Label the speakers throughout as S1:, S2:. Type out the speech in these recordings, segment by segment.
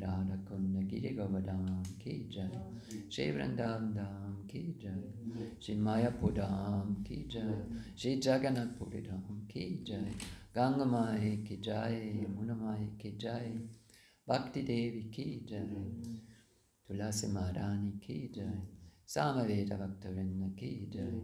S1: Radha Kunda Giri Govardhan Ki Jai, Shri Vrindavan Dham Ki Jai, Shri Mayapur Dham Ki Jai, Shri Jagannath Puri Dham Ki Jai, Ganga Mai Ki Jai, Yamuna Mai Ki Jai, Bhakti Devi Ki Jai, Tulasi Maharani Ki Jai, Samaveda Bhaktarinda Ki Jai.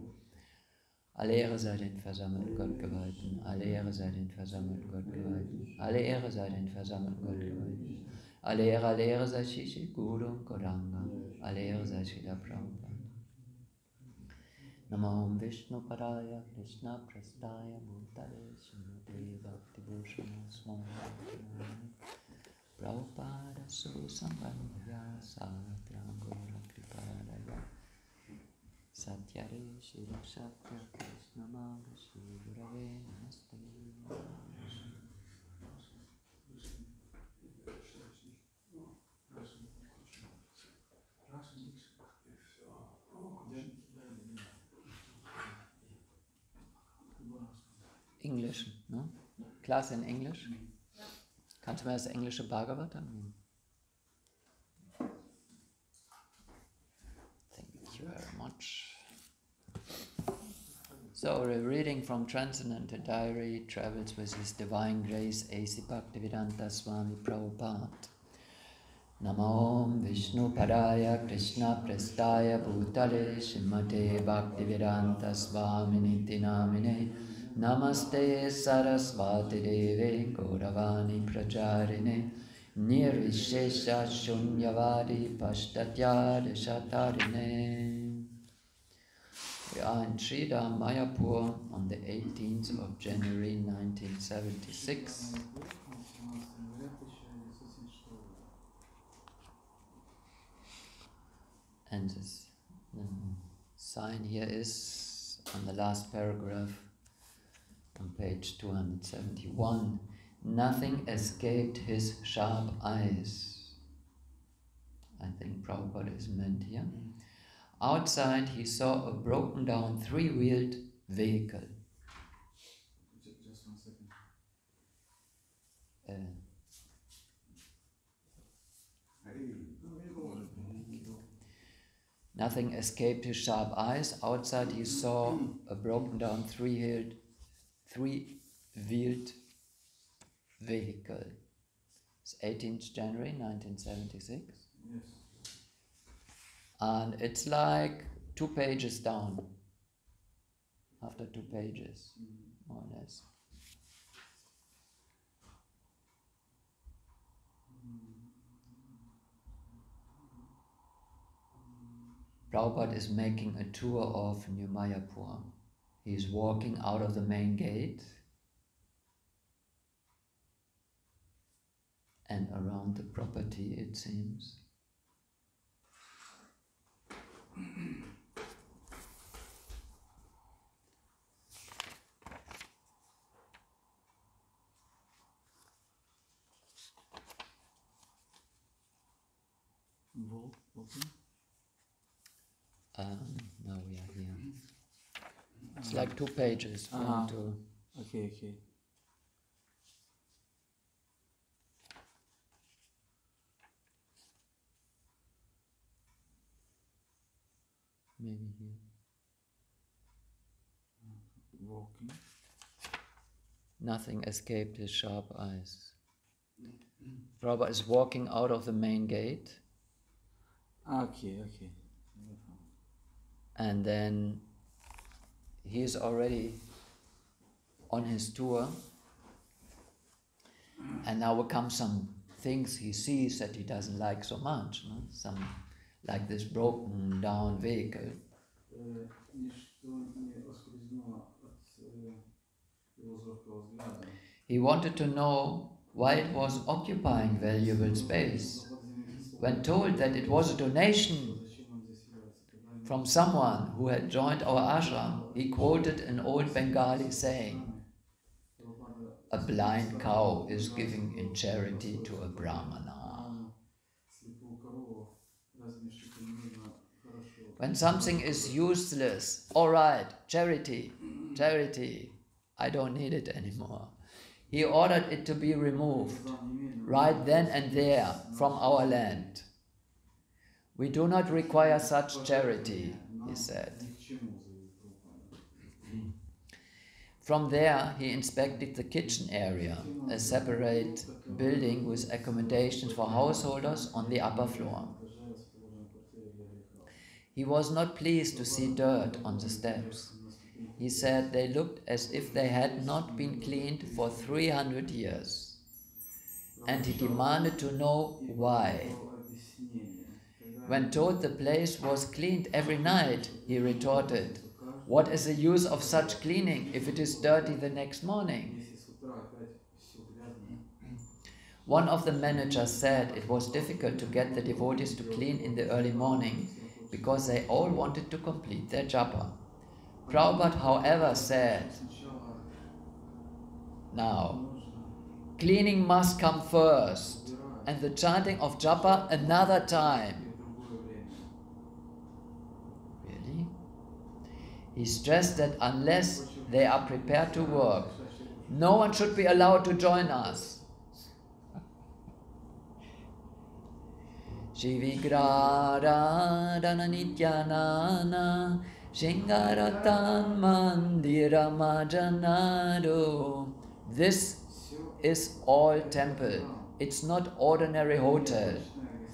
S1: Alle Ehre sei den versammelten Gottgeweihten, alle Ehre sei den versammelten Gottgeweihten, alle Ehre sei den versammelten Gottgeweihten, alle Ehre sei Shishi Guru Gauranga, alle Ehre sei Srila Prabhupada. Namo Vishnu Padaya Krishna Prastaya Bhutale Srimate Bhakti Bhushana Swami Prabhupada Susambandhya Satyam Gora Kripadaya Satyare Shri Satya Krishna Maga Shri Gurave Namaste. Englisch, ne? Klasse in Englisch? Kannst du mir das englische Bhagavatam nehmen? Thank you very much. So, a reading from Transcendental Diary travels with His Divine Grace A.C. Bhaktivedanta Swami Prabhupada. Namo Vishnu Padaya Krishna Prastaya Bhutale Srimate Bhaktivedanta Swami Niti Namine Namaste Sarasvati Deve Gauravani Pracharine Nirvishesha Shunyavadi Pashtatya Deshatarine. We are in Sridham, Mayapur on the 18th of January 1976. And this sign here is on the last paragraph on page 271. Nothing escaped his sharp eyes. I think Prabhupada is meant here. Outside he saw a broken down three-wheeled vehicle.
S2: Just 1 second.
S1: Nothing escaped his sharp eyes. Outside he saw a broken down three-wheeled vehicle. It's 18th January 1976.
S2: Yes.
S1: And it's like 2 pages down. After 2 pages, more or less. Prabhupada is making a tour of New Mayapur. He is walking out of the main gate and around the property, it seems.
S2: Walking?
S1: Now we are here. It's like 2 pages.
S2: Okay.
S1: Maybe here.
S2: Walking.
S1: Nothing escaped his sharp eyes. Prabhupada is walking out of the main gate.
S2: Okay.
S1: And then he is already on his tour. And now will come some things he sees that he doesn't like so much. No? Some, like this broken down vehicle. He wanted to know why it was occupying valuable space. When told that it was a donation from someone who had joined our ashram, he quoted an old Bengali saying, "A blind cow is giving in charity to a brahmana." When something is useless, all right, charity, I don't need it anymore. He ordered it to be removed right then and there from our land. We do not require such charity, he said. From there, he inspected the kitchen area, a separate building with accommodations for householders on the upper floor. He was not pleased to see dirt on the steps. He said they looked as if they had not been cleaned for 300 years. And he demanded to know why. When told the place was cleaned every night, he retorted, "What is the use of such cleaning if it is dirty the next morning?" One of the managers said it was difficult to get the devotees to clean in the early morning because they all wanted to complete their japa. Prabhupada, however, said, "Now, cleaning must come first, and the chanting of japa another time." Really? He stressed that unless they are prepared to work, no one should be allowed to join us. Shivigrada nityanana Shingaratan mandira majanado. This is all temple. It's not ordinary hotel,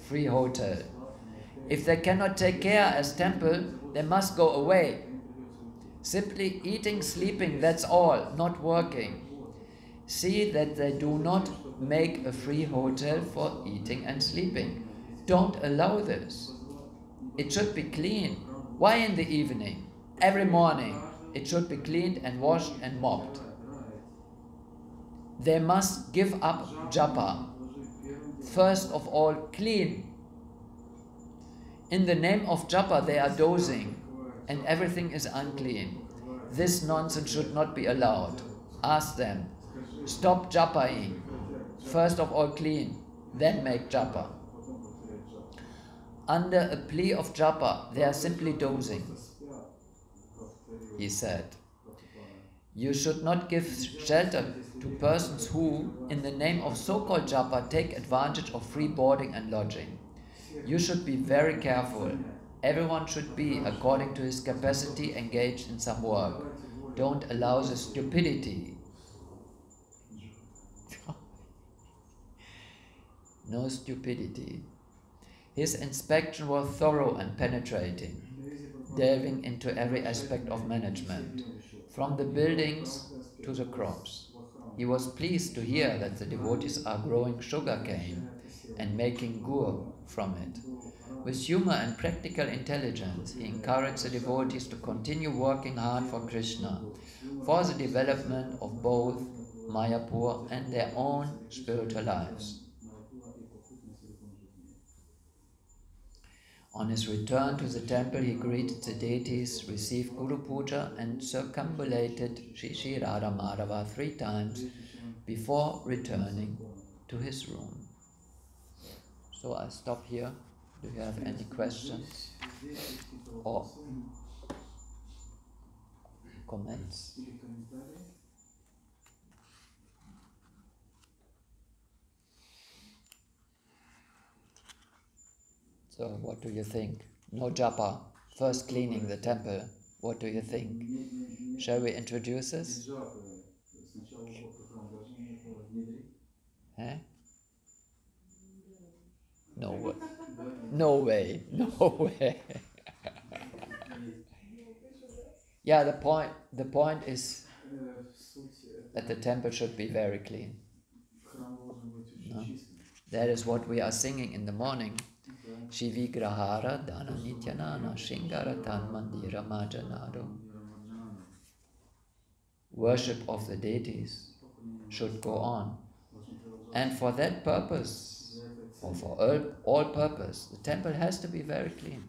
S1: free hotel. If they cannot take care as temple, they must go away. Simply eating, sleeping, that's all, not working. See that they do not make a free hotel for eating and sleeping. Don't allow this. It should be clean. Why in the evening? Every morning it should be cleaned and washed and mopped. They must give up japa. First of all, clean. In the name of japa they are dozing and everything is unclean. This nonsense should not be allowed. Ask them, stop japaing. First of all clean, then make japa. Under a plea of japa, they are simply dozing. He said, you should not give shelter to persons who, in the name of so-called japa, take advantage of free boarding and lodging. You should be very careful. Everyone should be, according to his capacity, engaged in some work. Don't allow the stupidity. No stupidity. His inspection was thorough and penetrating, delving into every aspect of management, from the buildings to the crops. He was pleased to hear that the devotees are growing sugarcane and making gur from it. With humor and practical intelligence, he encouraged the devotees to continue working hard for Krishna, for the development of both Mayapur and their own spiritual lives. On his return to the temple, he greeted the deities, received Guru Puja, and circumambulated Shri Radha Madhava 3 times before returning to his room. So I stop here. Do you have any questions or comments? So what do you think? No japa, first cleaning the temple. What do you think? Shall we introduce this? Eh? No way. No way. No way. Yeah, the point is that the temple should be very clean. No? That is what we are singing in the morning. Shivigrahara dana nityanana shingaratan mandira majanado. Worship of the deities should go on. And for that purpose, or for all purpose, the temple has to be very clean.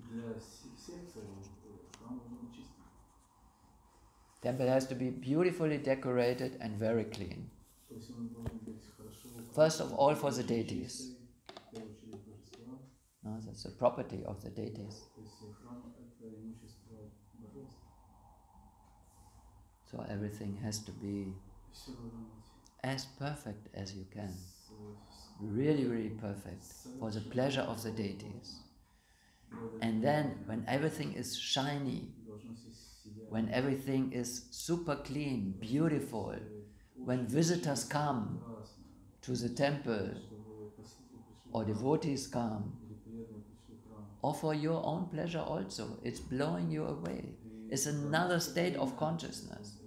S1: Temple has to be beautifully decorated and very clean. First of all for the deities. No, that's the property of the deities. So everything has to be as perfect as you can. Really, really perfect. For the pleasure of the deities. And then, when everything is shiny, when everything is super clean, beautiful, when visitors come to the temple, or devotees come, or for your own pleasure also, it's blowing you away. It's another state of consciousness.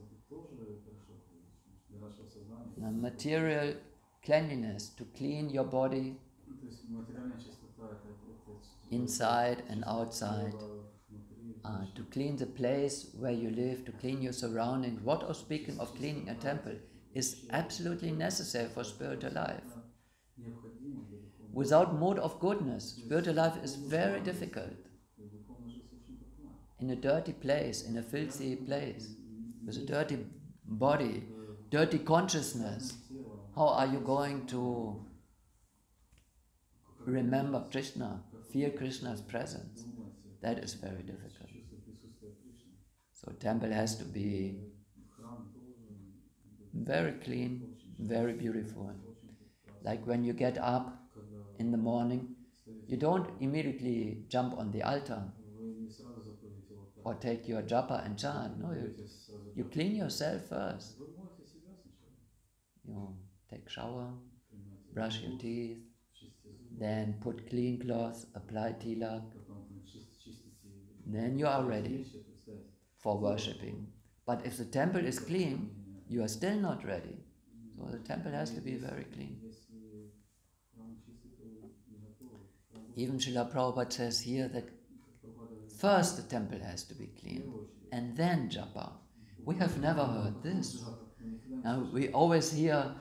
S1: Now, material cleanliness, to clean your body inside and outside, to clean the place where you live, to clean your surroundings. What of speaking of cleaning a temple is absolutely necessary for spiritual life. Without mode of goodness, spiritual life is very difficult. In a dirty place, in a filthy place, with a dirty body, dirty consciousness, how are you going to remember Krishna, feel Krishna's presence? That is very difficult. So temple has to be very clean, very beautiful. Like when you get up in the morning, you don't immediately jump on the altar or take your japa and chant. No, you clean yourself first. You take shower, brush your teeth, then put clean cloth, apply tilak. Then you are ready for worshipping. But if the temple is clean, you are still not ready. So the temple has to be very clean. Even Srila Prabhupada says here that first the temple has to be clean and then japa. We have never heard this. Now we always hear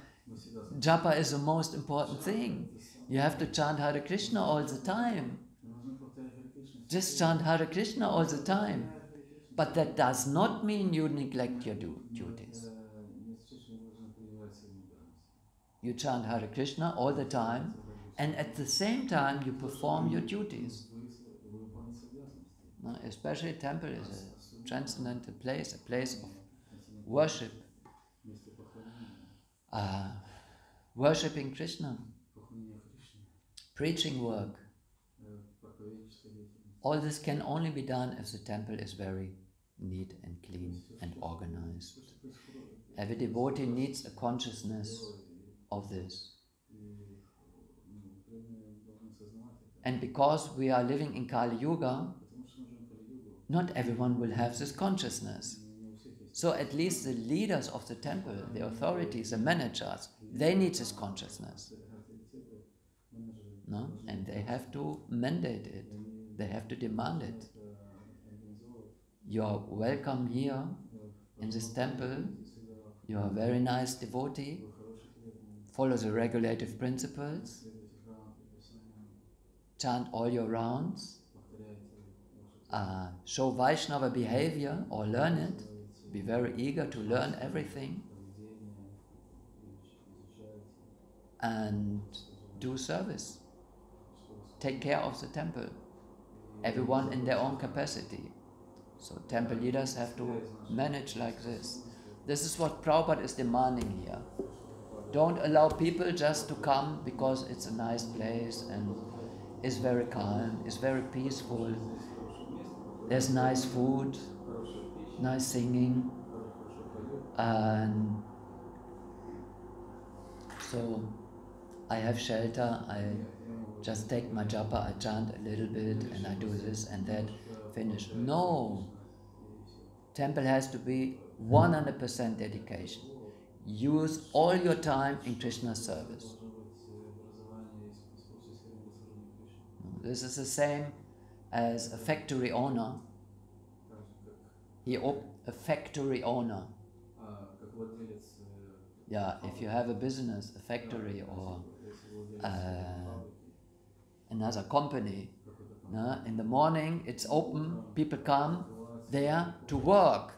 S1: japa is the most important thing. You have to chant Hare Krishna all the time. Just chant Hare Krishna all the time. But that does not mean you neglect your duties. You chant Hare Krishna all the time, and at the same time you perform your duties. Now, especially temple is a transcendental place, a place of worship. Worshipping Krishna, preaching work. All this can only be done if the temple is very neat and clean and organized. Every devotee needs a consciousness of this. And because we are living in Kali Yuga, not everyone will have this consciousness. So at least the leaders of the temple, the authorities, the managers, they need this consciousness. No? And they have to mandate it. They have to demand it. You are welcome here in this temple. You are a very nice devotee. Follow the regulative principles. Chant all your rounds. Show Vaishnava behavior or learn it. Be very eager to learn everything. And do service. Take care of the temple. Everyone in their own capacity. So temple leaders have to manage like this. This is what Prabhupada is demanding here. Don't allow people just to come because it's a nice place and it's very calm, it's very peaceful. There's nice food, nice singing, and so I have shelter, I just take my japa, I chant a little bit and I do this and that, finish. No! Temple has to be 100% dedication. Use all your time in Krishna's service. This is the same as a factory owner. A factory owner. Yeah, if you have a business, a factory or another company, in the morning it's open, people come there to work,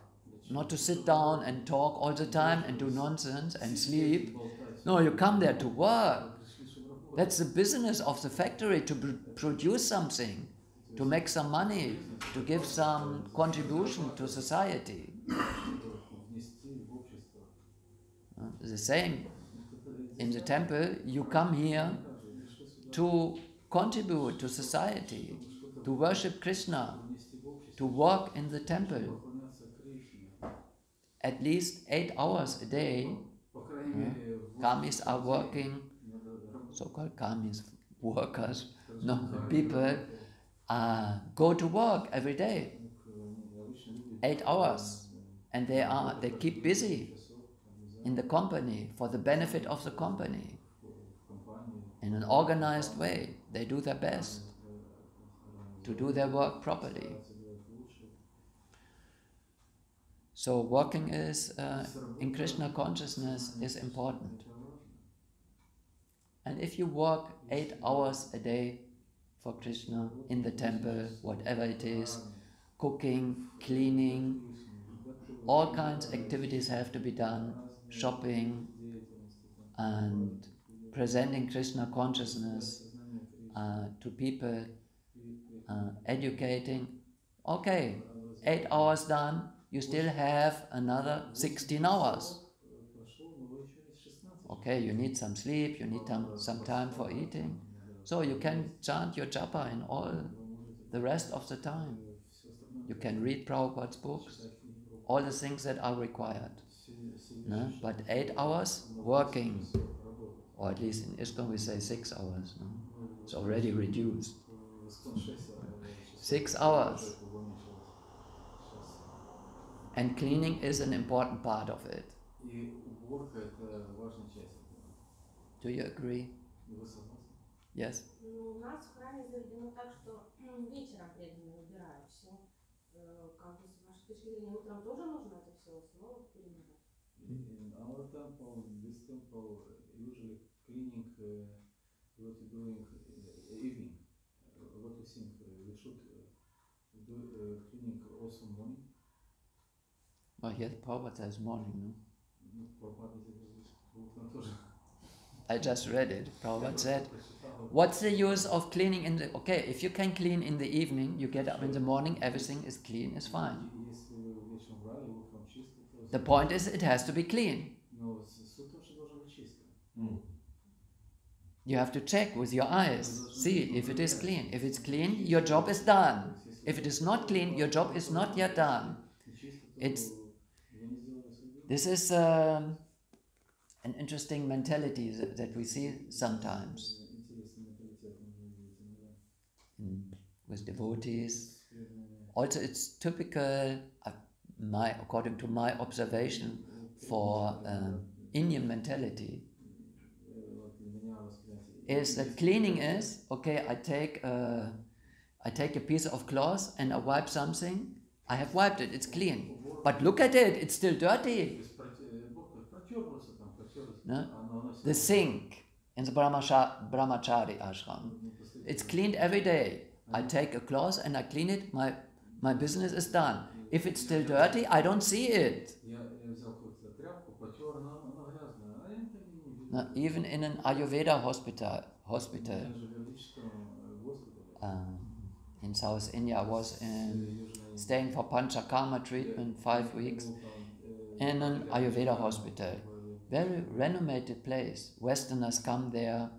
S1: not to sit down and talk all the time and do nonsense and sleep. No, you come there to work. That's the business of the factory, to produce something, to make some money, to give some contribution to society. The same in the temple, you come here to contribute to society, to worship Krishna, to work in the temple. At least 8 hours a day, kamis are working, so-called kamis, workers, no, people go to work every day, 8 hours, and they keep busy in the company for the benefit of the company in an organized way. They do their best to do their work properly. So working is in Krishna consciousness is important. And if you work 8 hours a day for Krishna in the temple, whatever it is, cooking, cleaning, all kinds of activities have to be done, shopping and presenting Krishna consciousness to people, educating. Okay, 8 hours done, you still have another 16 hours. Okay, you need some sleep, you need some time for eating. So you can chant your japa in all the rest of the time. You can read Prabhupada's books, all the things that are required. No? But 8 hours working, or at least in ISKCON we say 6 hours. No? It's already reduced. 6 hours. And cleaning is an important part of it. Do you agree? Yes?
S3: У нас в храме заведено так, что вечером преданные убирают все. Как бы с вашей точки зрения, утром тоже нужно это все снова перемывать?
S2: In our temple, in this temple, usually cleaning what you doing evening. What you think? We should do cleaning also morning.
S1: Well, yes, Prabhupada says morning, no?
S2: Prabhupada is
S1: I just read it. Prabhupada said, what's the use of cleaning in the... Okay, if you can clean in the evening, you get up in the morning, everything is clean, it's fine. The point is, it has to be clean. You have to check with your eyes, see if it is clean. If it's clean, your job is done. If it is not clean, your job is not yet done. This is an interesting mentality that we see sometimes with devotees. Also, it's typical, according to my observation, for Indian mentality, is that cleaning is, okay, I take a piece of cloth and I wipe something, I have wiped it, it's clean. But look at it, it's still dirty. No? The sink in the brahmachari ashram, it's cleaned every day. I take a cloth and I clean it, my business is done. If it's still dirty, I don't see it. No, even in an Ayurveda hospital in South India, I was staying for Panchakarma treatment 5 weeks in an Ayurveda hospital. Very renowned place. Westerners come there.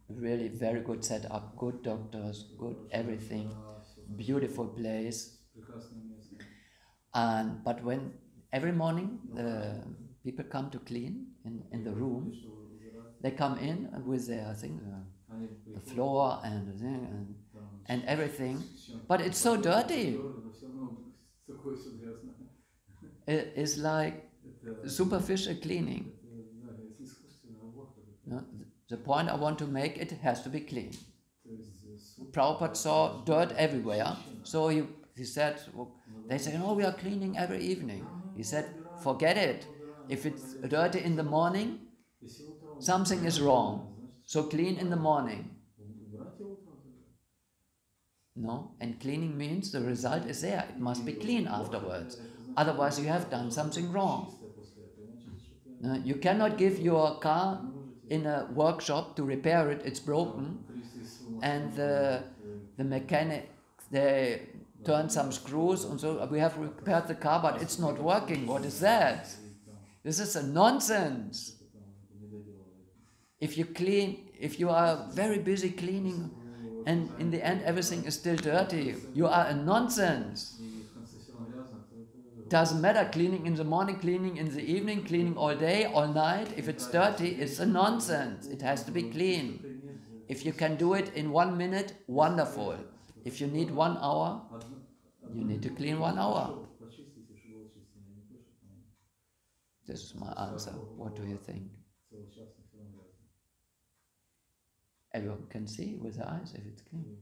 S1: Really very good setup, good doctors, good everything. Beautiful place. But when every morning the people come to clean in the room, they come in with their thing, the floor and the thing and everything, but it's so dirty. It's like superficial cleaning. No? The point I want to make, it has to be clean. Prabhupada saw dirt everywhere, so he said, well, they say, no, we are cleaning every evening. He said, forget it. If it's dirty in the morning, something is wrong. So clean in the morning. No, and cleaning means the result is there. It must be clean afterwards. Otherwise you have done something wrong. No, you cannot give your car in a workshop to repair it, it's broken, and the mechanic, they turn some screws and so we have repaired the car but it's not working. What is that? This is a nonsense.
S2: что-то там не доделал это.
S1: If you are very busy cleaning and in the end everything is still dirty, you are a nonsense.
S2: И в конце все равно грязно, то это...
S1: Doesn't matter cleaning in the morning, cleaning in the evening, cleaning all day, all night. If it's dirty, it's a nonsense. It has to be clean. If you can do it in 1 minute, wonderful. If you need 1 hour, you need to clean 1 hour.
S2: Почистите, чтобы было чисто, не то, что там
S1: This is my answer. What do you think?
S2: целый час, но все равно грязно.
S1: Everyone can see with the eyes if it's clean.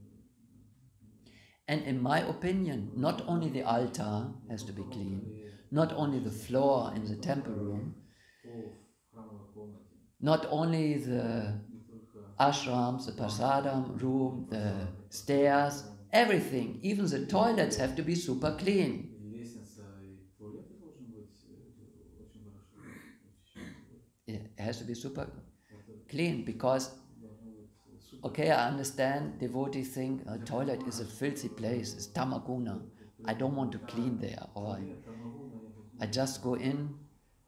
S1: And in my opinion, not only the altar has to be clean, not only the floor in the temple room,
S2: Пол в храмовой комнате,
S1: not only the
S2: не только
S1: ashrams, the prasadam room, the stairs, everything, even the toilets have to be super clean.
S2: и лестница, и туалеты должен быть очень хорошо очищен.
S1: It has to be super
S2: Это
S1: clean because,
S2: должно быть супер.
S1: okay, I understand devotees think a toilet is a filthy place, it's tamaguna. I don't want to clean there, or I just go in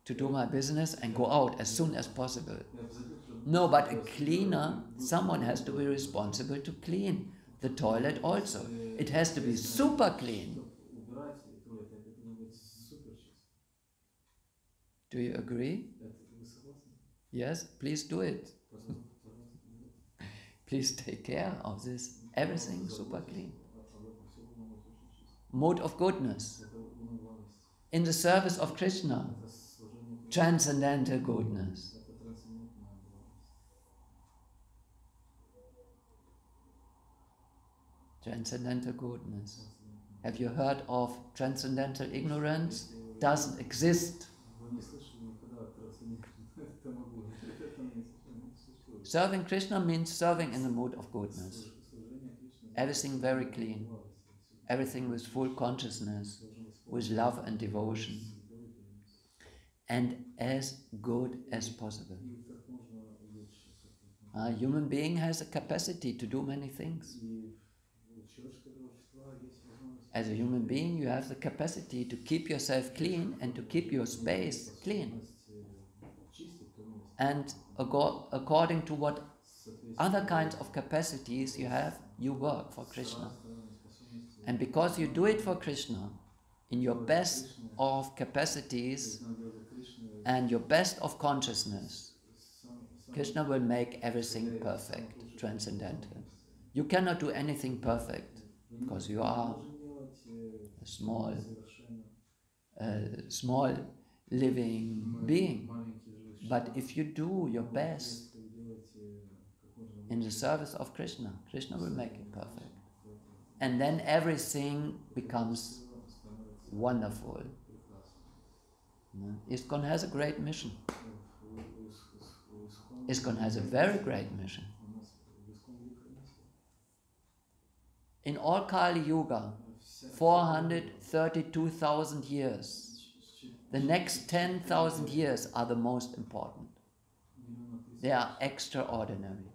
S1: to do my business and go out as soon as possible. No, but a cleaner, someone has to be responsible to clean the toilet also. It has to be super clean.
S2: Убирать туалет, это должно быть супер чисто.
S1: Do you agree?
S2: Вы согласны?
S1: Yes, please do it.
S2: Пожалуйста.
S1: Please take care of this. Everything super clean.
S2: Об этом все должно быть очень чисто.
S1: Mode of goodness.
S2: Это благость.
S1: In the service of Krishna.
S2: Это служение Кришне.
S1: Transcendental goodness.
S2: Это трансцендентная благость.
S1: Transcendental goodness. Have you heard of transcendental ignorance? Doesn't exist.
S2: Вы не слышали никогда о трансцендентном тамагу. Это не существует.
S1: Serving Krishna means serving in the mood of goodness.
S2: Служение Кришне.
S1: Everything very clean. Everything with full consciousness, with love and devotion, and as good as possible.
S2: И как можно лучше.
S1: A human being has a capacity to do many things.
S2: И у человеческого существа есть возможность.
S1: As a human being, you have the capacity to keep yourself clean and to keep your space clean.
S2: Чистить то место.
S1: And according to what other kinds of capacities you have, you work for Krishna. And because you do it for Krishna, in your best of capacities and your best of consciousness, Krishna will make everything perfect, transcendental. You cannot do anything perfect because you are a small living being. But if you do your best in the service of Krishna, Krishna will make it perfect. And then everything becomes wonderful. ISKCON has a great mission. ISKCON has a very great mission. In all Kali Yuga, 432,000 years, the next 10,000 years are the most important. They are extraordinary.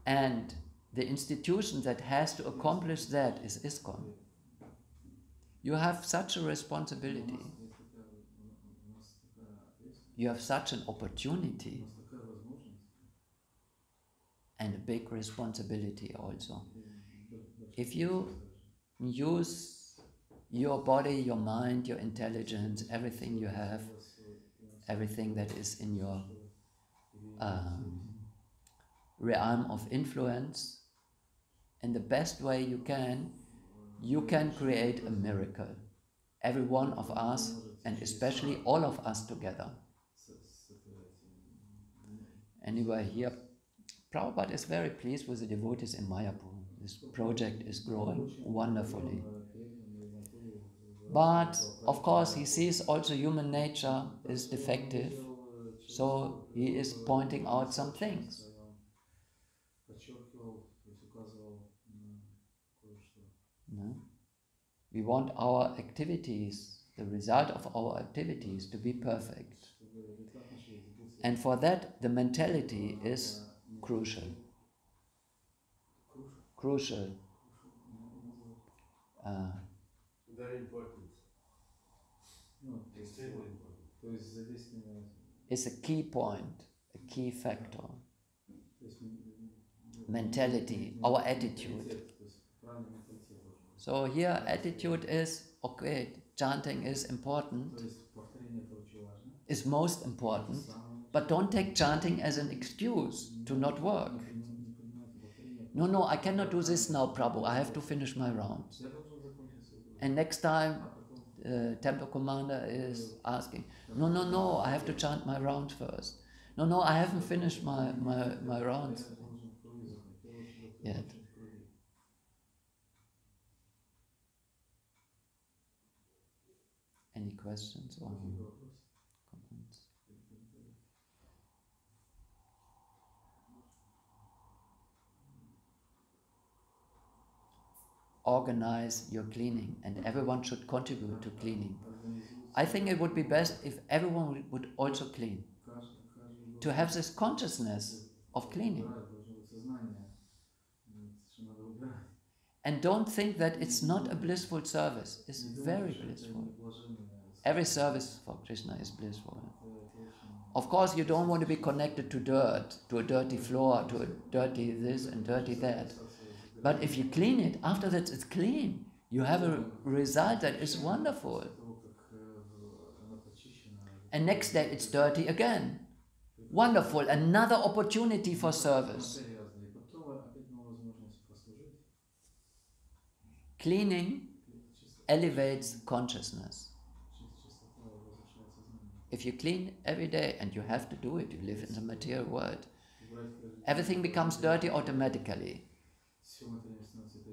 S1: And the institution that has to accomplish that is ISKCON. You have such a responsibility. You have such an opportunity and a big responsibility also. If you use your body, your mind, your intelligence, everything you have, everything that is in your realm of influence, in the best way you can create a miracle. Every one of us, and especially all of us together. Anyway, here, Prabhupada is very pleased with the devotees in Mayapur. This project is growing wonderfully. But, of course, he sees also human nature is defective, so he is pointing out some things. No? We want our activities, the result of our activities, to be perfect. And for that, the mentality is crucial. Crucial.
S4: Very important. Extremely important.
S2: То есть задействование
S1: is a key point, a key factor.
S2: то есть
S1: Mentality, our attitude.
S2: менталитет, то есть правильный менталитет должен быть.
S1: So here attitude is, okay, chanting is important,
S2: То есть повторение это очень важно.
S1: is most important, but don't take chanting as an excuse to not work.
S2: Не принимайте повторение.
S1: No, no, I cannot do this now, Prabhu. I have to finish my rounds.
S2: Я должен закончить свой круг.
S1: And next time,
S2: А потом
S1: temple commander is asking, no, no, no, I have to chant my round first. No, no, I haven't finished my rounds
S2: я должен круги закончить.
S1: yet.
S2: Круги.
S1: Any questions or
S2: Какие вопросы?
S1: comments? Organize your cleaning, and everyone should contribute to cleaning. I think it would be best if everyone would also clean, to have this consciousness of cleaning. And don't think that it's not a blissful service. It's very blissful. Every service for Krishna is blissful. Of course, you don't want to be connected to dirt, to a dirty floor, to a dirty this and dirty that. But if you clean it, after that it's clean. You have a result that is wonderful. And next day it's dirty again. Wonderful, another opportunity for service. Cleaning elevates consciousness. If you clean every day, and you have to do it, you live in the material world, everything becomes dirty automatically.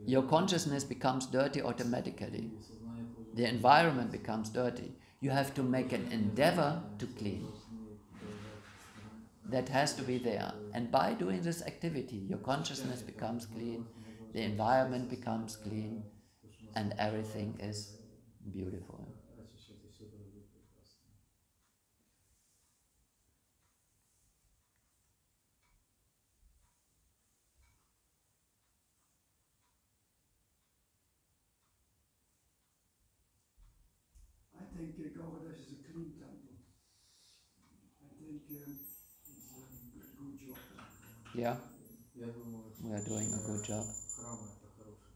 S1: Your consciousness becomes dirty automatically. The environment becomes dirty. You have to make an endeavor to clean. That has to be there. And by doing this activity, your consciousness becomes clean, the environment becomes clean, and everything is beautiful.
S4: I think Gauradesh is a clean temple. I think it's a good job.
S1: Yeah,
S2: Я думаю,
S1: we are doing a good job.
S2: храм это хорошая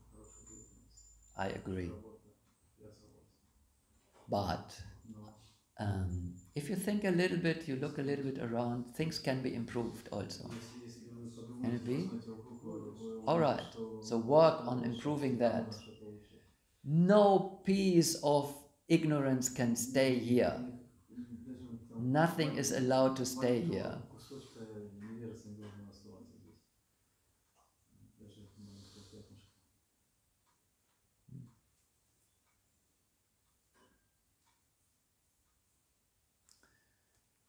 S2: деятельность.
S1: I agree.
S2: Работа. Я согласен.
S1: But
S2: Но
S1: if you think a little bit, you look a little bit around, things can be improved also.
S2: если вы
S1: Can it be?
S2: подумаете вокруг, вы
S1: All right,
S2: увидите,
S1: so
S2: что
S1: work on improving that.
S2: что-то лучше.
S1: No piece of ignorance can stay here. Nothing is allowed to stay here.
S2: Кусочка невежества не должно оставаться здесь. Даже маленькое пятнышко.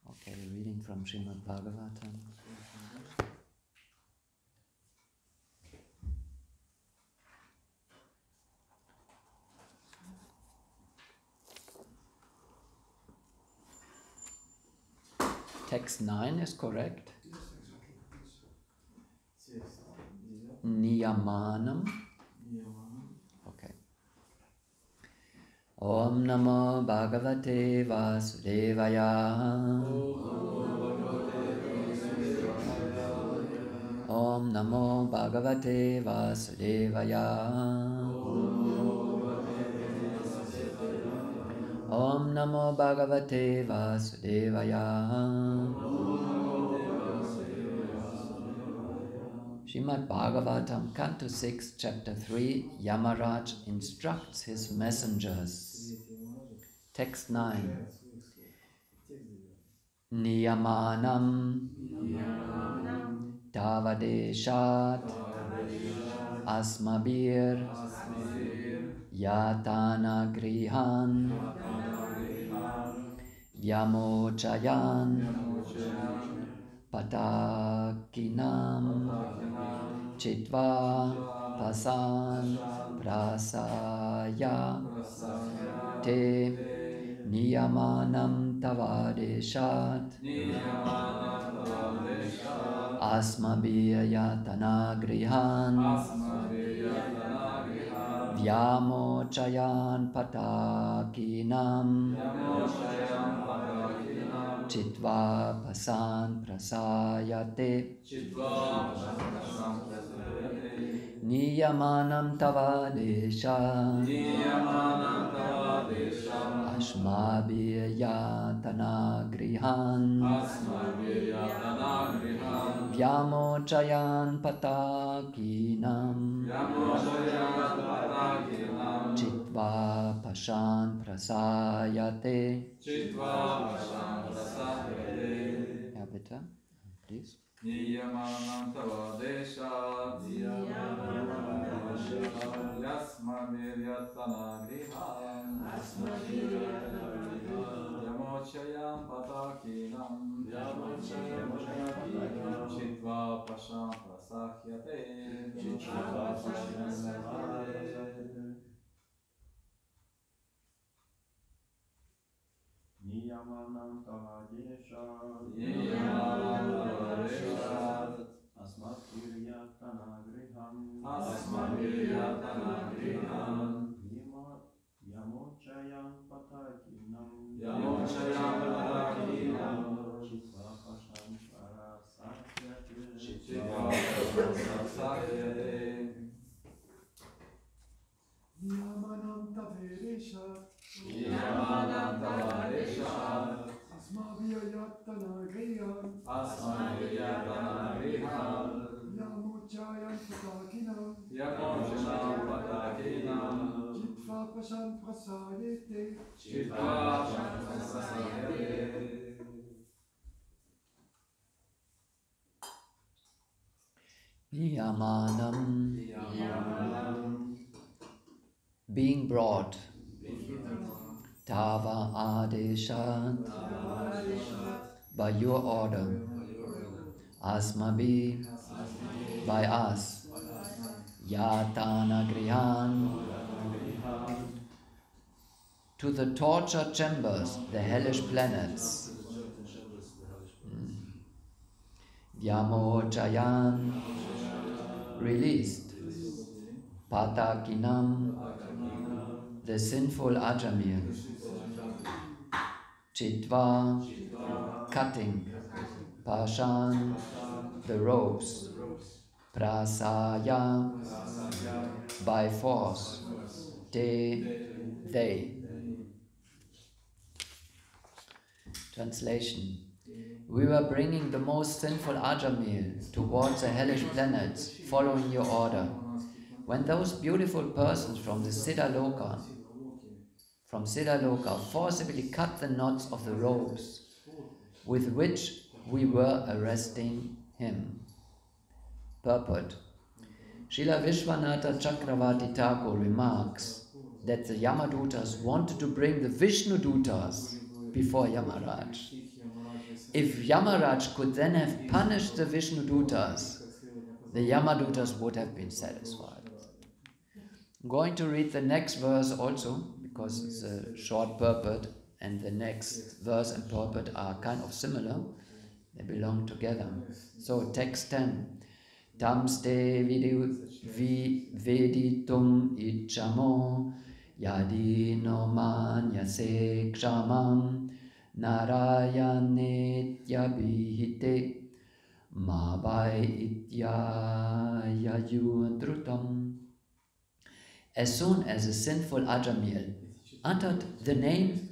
S1: Okay, reading from Srimad Bhagavatam. Text 9 is correct.
S4: Yes, exactly. Yes.
S2: Текст 9.
S1: Niyamanam.
S2: Нiyamana.
S1: Okay. Om Namo Bhagavate Vasudevaya. Om Namo Bhagavate Vasudevaya. Om Namo Bhagavate Vasudevaya. Srimad Bhagavatam, Canto 6, Chapter 3, Yamaraj instructs his messengers. Text 9. Niyamanam Tavadeshat Asmabir Yatana Grihan Vyamochayan Patakinam Chitva Pasan Prasaya Te Niyamanam Tavadeshat Asmabir Yatana Grihan Vyamochayan Patakinam Chitva pasan prasayate Niyamanam tava desha Ashmabhiyatana grihan Vyamochayan patakinam Chitva pashan prasayate. Ja, bitte. Please.
S5: Niyamanam tava desha Yasmaviryatana griham Yamochayam patakinam Chitva pasham prasahyate
S6: Niyamanam tavadesha Asmaviryatana griham Yamochayam patakinam Chitva pasham prasahyate
S4: Niyamanam taveresha
S5: Niyamanam tavadesha
S4: Asmabhiyatana griham Yamochayan patakinam Chitva pasan prasayate
S1: Niyamanam, being brought, Tava Adeshat, by your order, Asmabi, by us, Yatana Grihan, to the torture chambers, the hellish planets, Vyamochayan, released, Patakinam, the sinful Ajamil, Chitva, cutting, Pashan, the ropes, Prasaya, by force, Te, they. Translation. We were bringing the most sinful Ajamil towards the hellish planets, following your order. When those beautiful persons from the Siddhaloka forcibly cut the knots of the ropes with which we were arresting him. Purport. Srila Vishwanatha Chakravarti Thakur remarks that the Yamadutas wanted to bring the Vishnudutas before Yamaraj. If Yamaraj could then have punished the Vishnudutas, the Yamadutas would have been satisfied. I'm going to read the next verse also, because it's a short purport, and the next verse and purport are kind of similar. They belong together. So, text 10. Tamste veditum ichamo yadino manyase kshamam narayanetyabhihite mabai ityayayudrutam. As soon as the sinful Ajamil uttered the name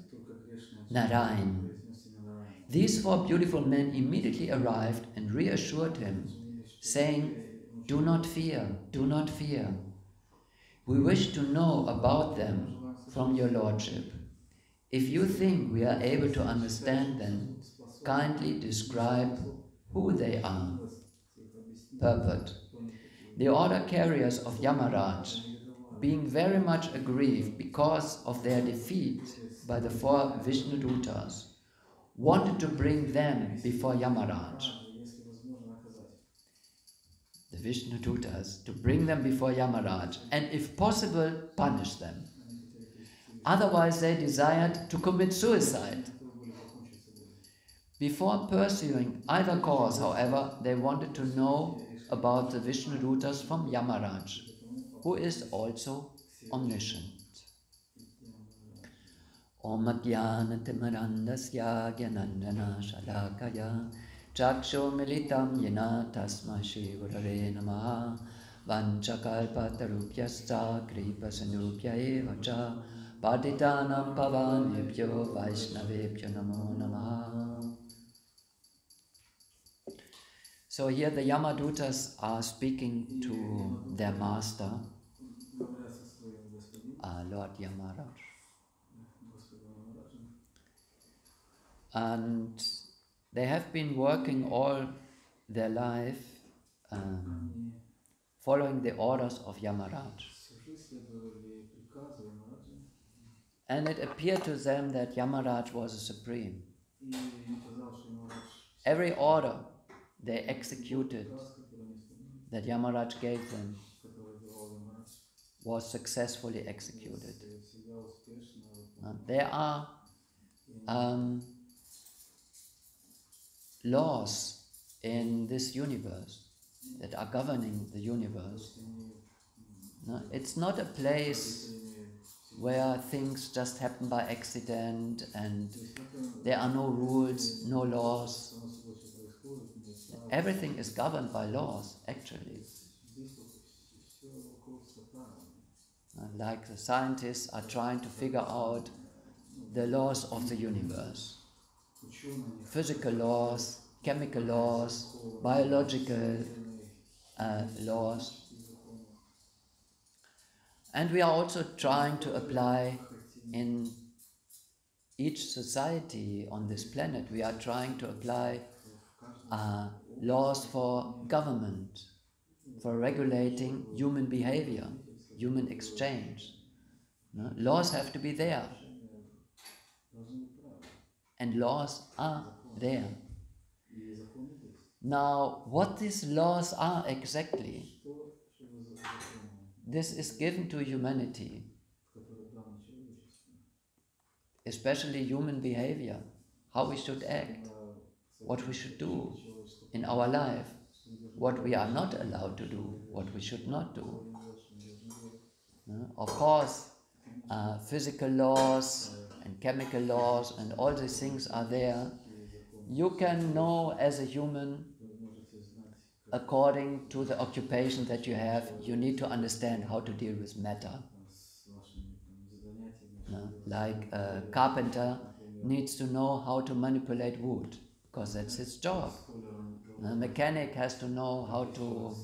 S1: Narayan, these four beautiful men immediately arrived and reassured him, saying, "Do not fear, do not fear. We wish to know about them from your Lordship. If you think we are able to understand them, kindly describe who they are." Purport. The order carriers of Yamaraj, being very much aggrieved because of their defeat by the four Vishnudutas, wanted to bring them before Yamaraj. The Vishnudutas, to bring them before Yamaraj, and if possible, punish them. Otherwise, they desired to commit suicide. Before pursuing either cause, however, they wanted to know about the Vishnudutas from Yamaraj, who is also omniscient. Om Ajnanatimirandasya Gyanandana Shalakaya Chaksho Militam Yena Tasmai Shri Gurave Namaha Vanchakalpatarupyascha Kripasanupya Evacha Patitanam Pavanebhyo Vaishnavebhyo Namo Namaha. So here the Yamadutas are speaking to their master,
S2: Говорят со своим господином,
S1: Lord Yamaraj.
S2: Господом Ямараджем.
S1: And they have been working all their life
S2: Они
S1: following the orders of Yamaraj.
S2: всю жизнь следовали приказу Ямараджа,
S1: And it appeared to them that Yamaraj was a supreme.
S2: и им казалось, что Ямарадж
S1: Every order they executed
S2: приказ, который они исполняли,
S1: that Yamaraj gave them
S2: который давал Ямарадж,
S1: was successfully executed.
S2: всегда успешно выполняли.
S1: There are laws in this universe that are governing the universe. No, it's not a place where things just happen by accident and there are no rules, no laws. Everything is governed by laws, actually. Like the scientists are trying to figure out the laws of the universe. Physical laws, chemical laws, biological laws. And we are also trying to apply in each society on this planet, we are trying to apply laws for government, for regulating human behavior, human exchange. No? Laws have to be there. And laws are there. Now, what these laws are exactly, this is given to humanity, especially human behavior, how we should act, what we should do in our life, what we are not allowed to do, what we should not do. Of course, physical laws and chemical laws and all these things are there. You can know as a human, according to the occupation that you have, you need to understand how to deal with matter. Like a carpenter needs to know how to manipulate wood, because that's his job. A mechanic has to know how to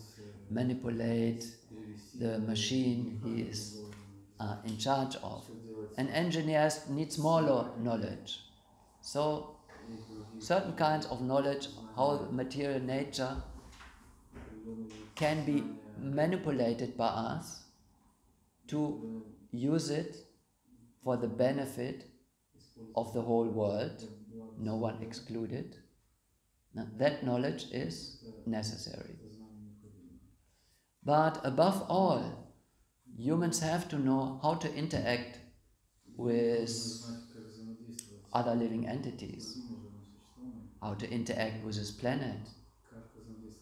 S1: manipulate the machine he is in charge of. An engineer needs more knowledge. So, certain kinds of knowledge, how the material nature can be manipulated by us to use it for the benefit of the whole world, no one excluded. Now, that knowledge is necessary. But above all, humans have to know how to interact with other living entities, how to interact with this planet,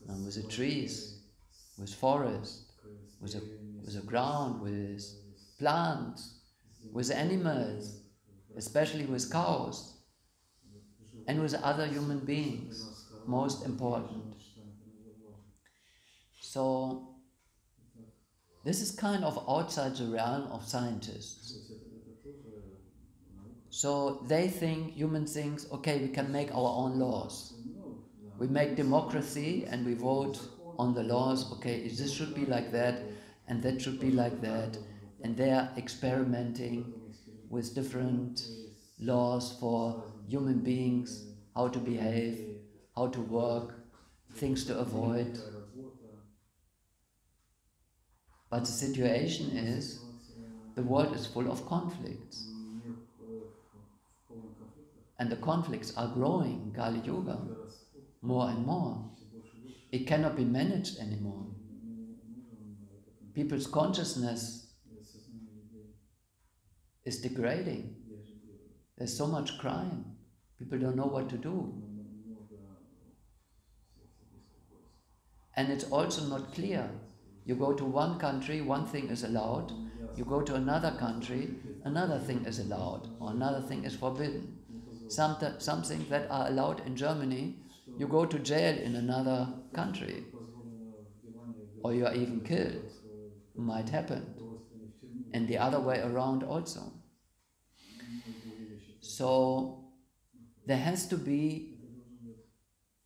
S1: and with the trees, with forests, with the ground, with plants, with animals, especially with cows, and with other human beings, most important. So, this is kind of outside the realm of scientists. So they think, human thinks, okay, we can make our own laws. We make democracy and we vote on the laws, okay, this should be like that and that should be like that. And they are experimenting with different laws for human beings, how to behave, how to work, things to avoid. But the situation is, the world is full of conflicts. And the conflicts are growing in Kali Yuga, more and more. It cannot be managed anymore. People's consciousness is degrading. There's so much crime. People don't know what to do. And it's also not clear You go to one country, one thing is allowed. You go to another country, another thing is allowed, or another thing is forbidden. Some things that are allowed in Germany, you go to jail in another country, or you are even killed. Might happen. And the other way around also. So there has to be,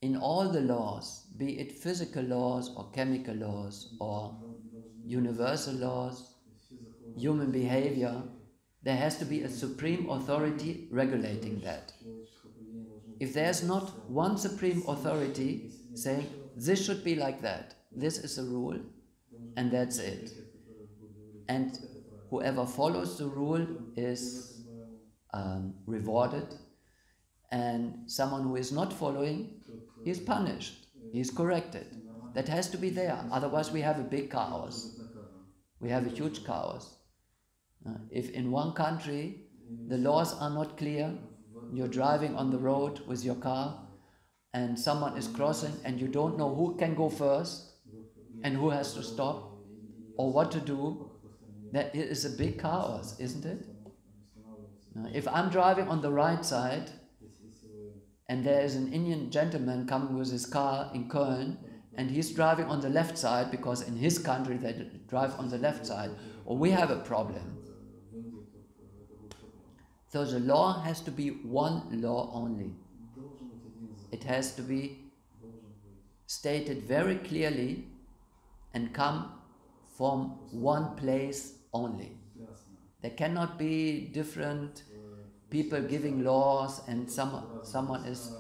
S1: in all the laws, be it physical laws or chemical laws or universal laws, human behavior, there has to be a supreme authority regulating that. If there's not one supreme authority saying, this should be like that, this is the rule, and that's it. And whoever follows the rule is rewarded, and someone who is not following, he is punished, he is corrected. That has to be there, otherwise we have a big chaos. We have a huge chaos. If in one country the laws are not clear, you're driving on the road with your car and someone is crossing and you don't know who can go first and who has to stop or what to do, that is a big chaos, isn't it? If I'm driving on the right side and there is an Indian gentleman coming with his car in Köln and he's driving on the left side because in his country they drive on the left side, or we have a problem. So the law has to be one law only. It has to be stated very clearly and come from one place only. There cannot be different people giving laws and someone is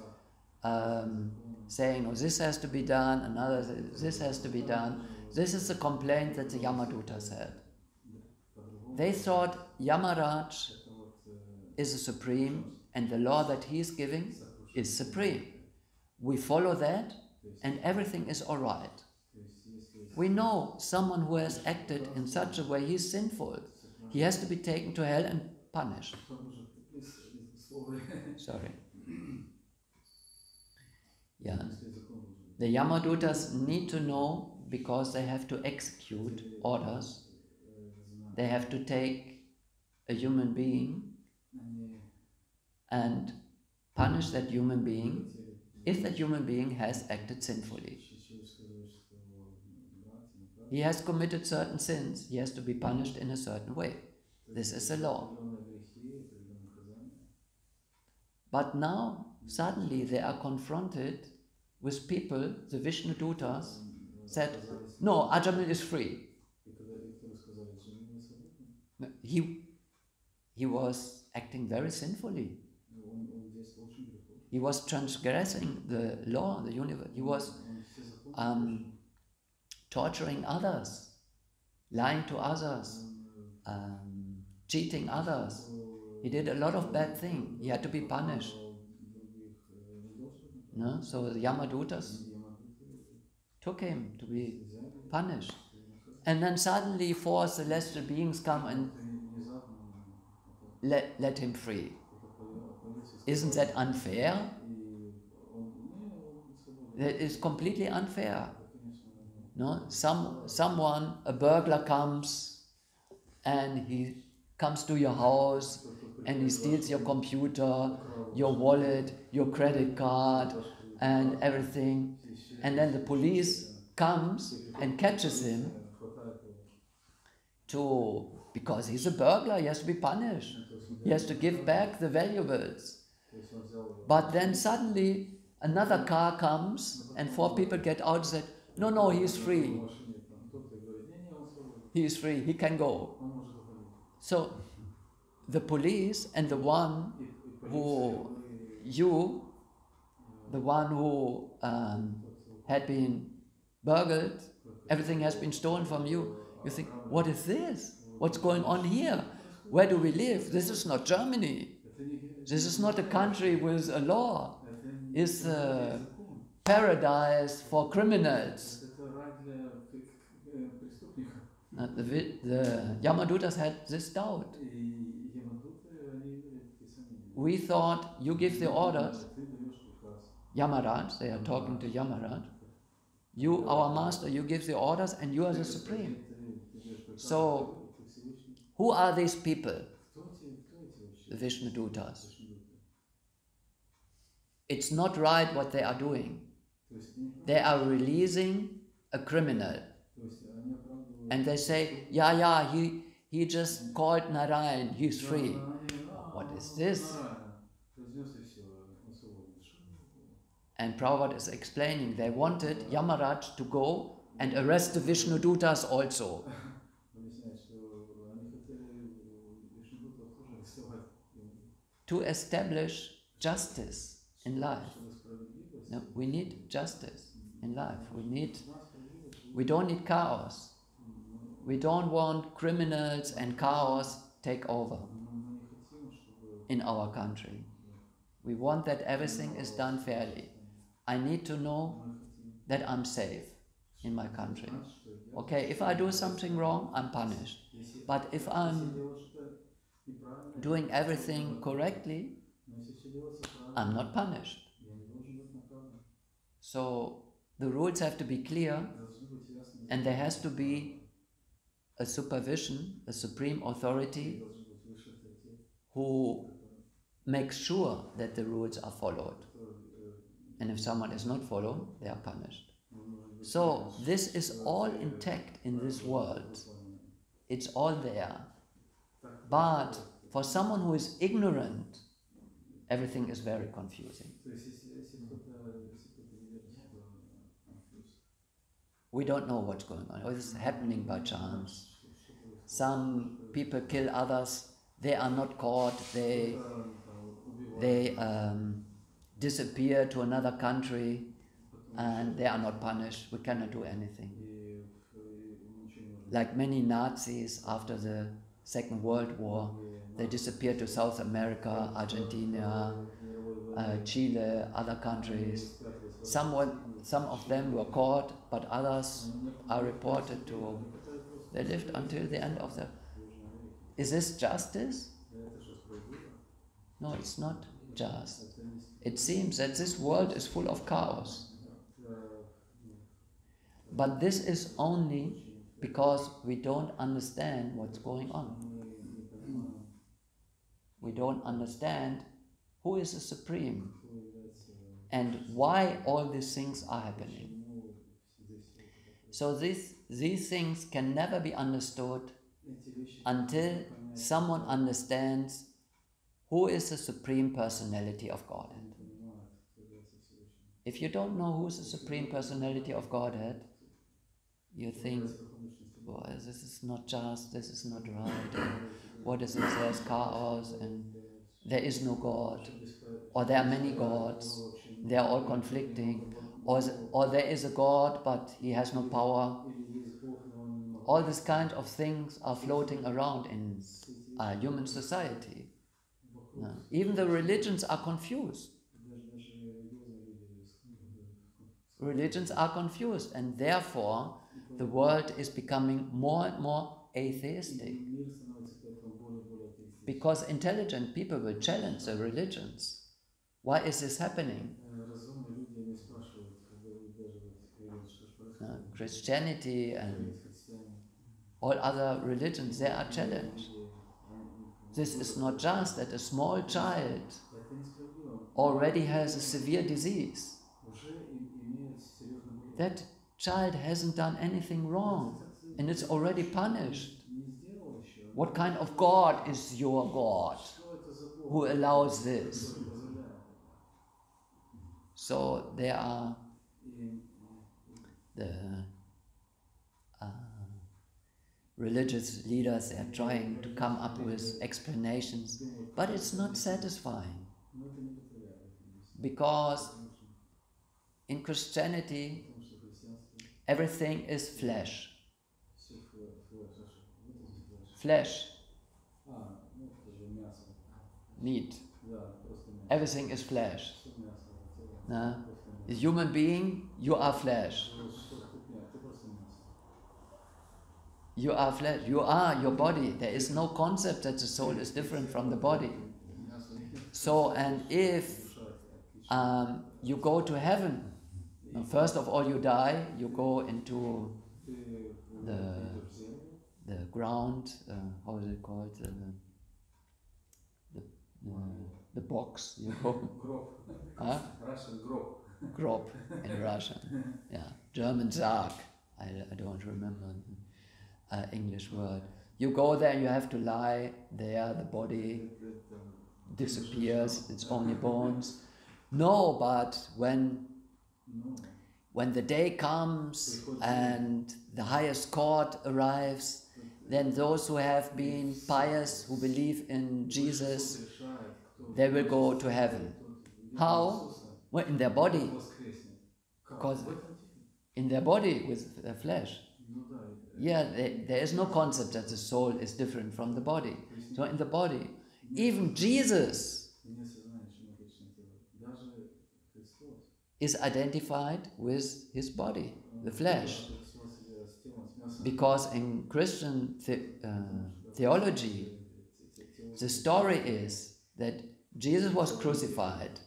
S1: saying, oh, this has to be done, another says, this has to be done. This is the complaint that the Yamadutas had. They thought Yamaraj is the supreme and the law that he is giving is supreme. We follow that and everything is all right. We know someone who has acted in such a way, he's sinful. He has to be taken to hell and punished. Sorry. Yeah. The Yamadutas need to know because they have to execute orders. They have to take a human being and punish that human being if that human being has acted sinfully. He has committed certain sins, he has to be punished in a certain way. This is the law. But now, suddenly they are confronted with people, the Vishnu Dutas said, no, Ajamil is free. He was acting very sinfully. He was transgressing the law, the universe. He was torturing others, lying to others, cheating others. He did a lot of bad things. He had to be punished. No? So the Yamadutas took him to be punished. And then suddenly 4 celestial beings come and let him free. Isn't that unfair? That is completely unfair. No? Someone, a burglar comes and he comes to your house and he steals your computer, your wallet, your credit card and everything. And then the police comes and catches him because he's a burglar, he has to be punished. He has to give back the valuables. But then suddenly another car comes and 4 people get out and say, no, he is free. He is free, he can go. So the police and the one who had been burgled, everything has been stolen from you. You think, what is this? What's going on here? Where do we live? This is not Germany. This is not a country with a law. It's a paradise for criminals. The Yamadutas had this doubt. We thought, you give the orders, Yamaraj, they are talking to Yamaraj, You, our master, you give the orders and you are the supreme. So, who are these people? The Vishnu Dutas. It's not right what they are doing. They are releasing a criminal. And they say, yeah, he just called Narayan, he's free. What is this? And Prabhupada is explaining, they wanted Yamaraj to go and arrest the Vishnu Dutas also. To establish justice in life. No, we need justice in life. We don't need chaos. We don't want criminals and chaos take over in our country. We want that everything is done fairly. I need to know that I'm safe in my country. Okay, if I do something wrong, I'm punished. But if I'm doing everything correctly, I'm not punished. So the rules have to be clear, and there has to be a supervision, a supreme authority who makes sure that the rules are followed. And if someone is not followed, they are punished. So this is all intact in this world. It's all there. But for someone who is ignorant, everything is very confusing. We don't know what's going on. It's happening by chance. Some people kill others. They are not caught. They disappear to another country and they are not punished. We cannot do anything. Like many Nazis after the Second World War, they disappeared to South America, Argentina, Chile, other countries. Some of them were caught, but others are reported to. They lived until the end of the. Is this justice? No, it's not just. It seems that this world is full of chaos. But this is only because we don't understand what's going on. We don't understand who is the Supreme and why all these things are happening. So these things can never be understood until someone understands who is the Supreme Personality of Godhead. If you don't know who is the Supreme Personality of Godhead, you think, well, this is not just, this is not right, what is this, there's chaos, and there is no God, or there are many gods, they are all conflicting, or there is a God, but he has no power. All these kind of things are floating around in human society. No. Even the religions are confused. Religions are confused, and therefore the world is becoming more and more atheistic. Because intelligent people will challenge the religions. Why is this happening? Christianity and all other religions, they are challenged. This is not just that a small child already has a severe disease. That child hasn't done anything wrong and it's already punished. What kind of God is your God who allows this? So there are the religious leaders, they are trying to come up with explanations, but it's not satisfying. Because in Christianity, everything is flesh. Flesh. Meat. Everything is flesh. A human being, you are flesh. You are flesh. You are your body. There is no concept that the soul is different from the body. So, and if you go to heaven, Now, first of all, you die, you go into
S2: Ты
S1: the-
S2: идешь в землю,
S1: the ground, how is it called? The box, you go.
S2: гроб.
S1: Huh?
S2: Russian гроб.
S1: Grob in Russian. Yeah, German Sarg. I don't remember the English word. You go there, you have to lie there, the body disappears, it's only bones. No, but when the day comes and the highest court arrives, then those who have been pious, who believe in Jesus, they will go to heaven. How? Well, in their body. Because in their body, with their flesh. Yeah, there is no concept that the soul is different from the body. So in the body, even Jesus is identified with his body, the flesh. Because in Christian theology, the story is that Jesus was crucified,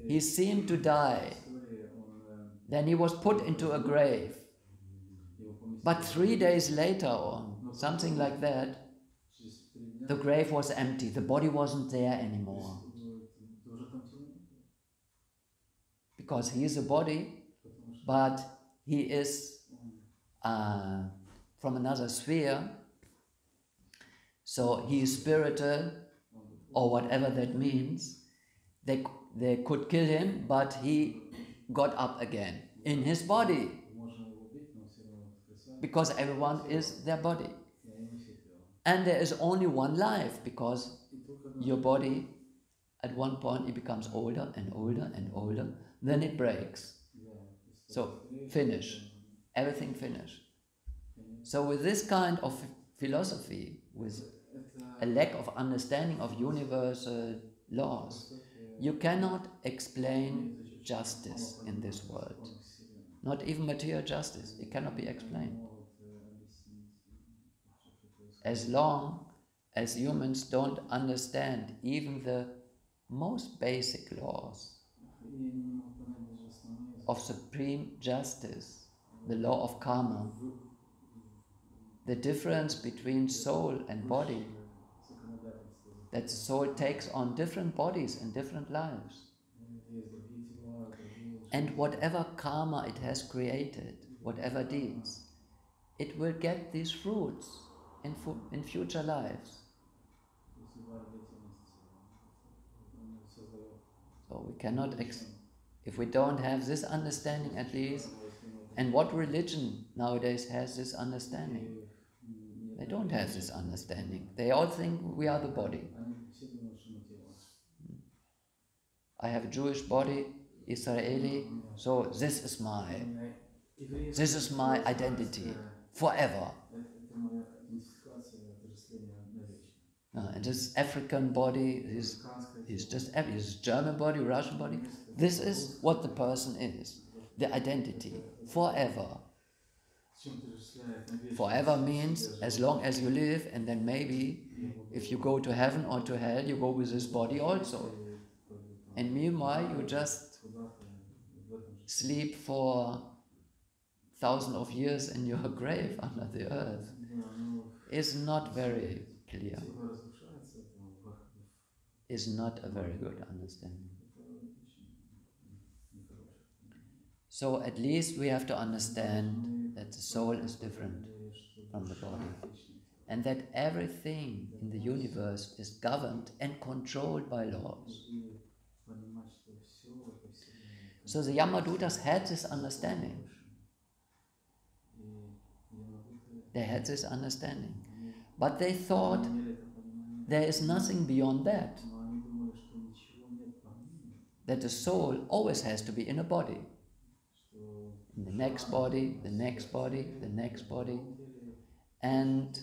S1: he seemed to die, then he was put into a grave. But 3 days later, or something like that, the grave was empty, the body wasn't there anymore. Because he is a body, but he is from another sphere, so he is spiritual, or whatever that means. They could kill him, but he got up again in his body, because everyone is their body. And there is only one life, because your body, at one point, it becomes older and older and older, then it breaks. So, finish. Everything finished. So with this kind of philosophy, with a lack of understanding of universal laws, you cannot explain justice in this world. Not even material justice. It cannot be explained. As long as humans don't understand even the most basic laws of supreme justice, the law of karma, the difference between soul and body, that the soul takes on different bodies in different lives. And whatever karma it has created, whatever deeds, it will get these fruits in future lives. So we cannot, if we don't have this understanding at least, and what religion nowadays has this understanding? They don't have this understanding. They all think we are the body. I have a Jewish body, Israeli, so this is my identity forever. And this African body is just is German body, Russian body. This is what the person is, the identity, forever. Forever means as long as you live, and then maybe if you go to heaven or to hell, you go with this body also. And meanwhile, you just sleep for thousands of years in your grave under the earth. It's not very clear. Is not a very good understanding. So at least we have to understand that the soul is different from the body, and that everything in the universe is governed and controlled by laws. So the Yamadutas had this understanding. They had this understanding. But they thought there is nothing beyond that. That the soul always has to be in a body. In the next body, the next body, the next body. And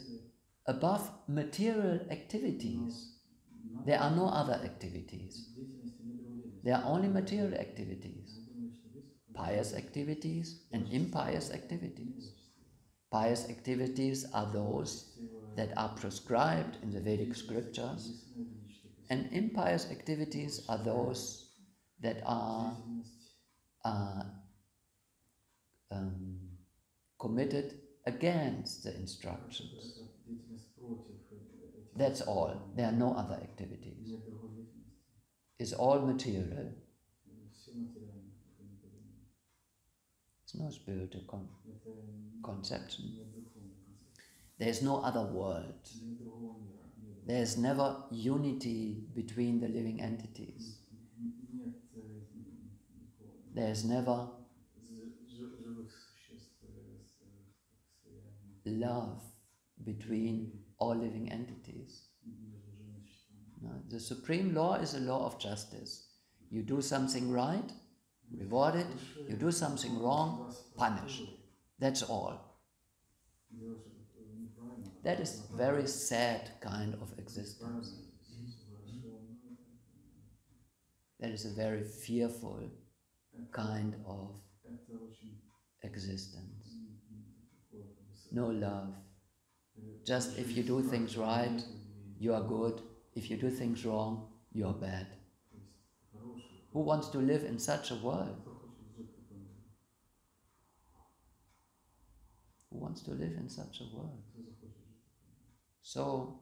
S1: above material activities, there are no other activities. There are only material activities. Pious activities and impious activities. Pious activities are those that are prescribed in the Vedic scriptures, and impious activities are those that are committed against the instructions.
S2: Это деятельность против этих
S1: That's all.
S2: наставлений.
S1: There are no other activities.
S2: Нет другой деятельности.
S1: It's all material.
S2: Все материально, это не подлинно.
S1: It's no spiritual
S2: Это
S1: conception.
S2: нет духовной концепции.
S1: There is no other world.
S2: Нет другого мира.
S1: There is never unity between the living entities.
S2: Нет
S1: There is never
S2: живых существ с
S1: love between all living entities.
S2: между живыми существами.
S1: No, the supreme law is a law of justice. You do something right, rewarded. You do something wrong, punished. That's all.
S2: Делаешь неправильно.
S1: That is very sad kind of existence. That is a very fearful kind of
S2: Это очень
S1: existence.
S2: такое,
S1: No love. Just if you do things right, you are good. If you do things wrong, you are bad. Who wants to live in such a world? Who wants to live in such a world? So,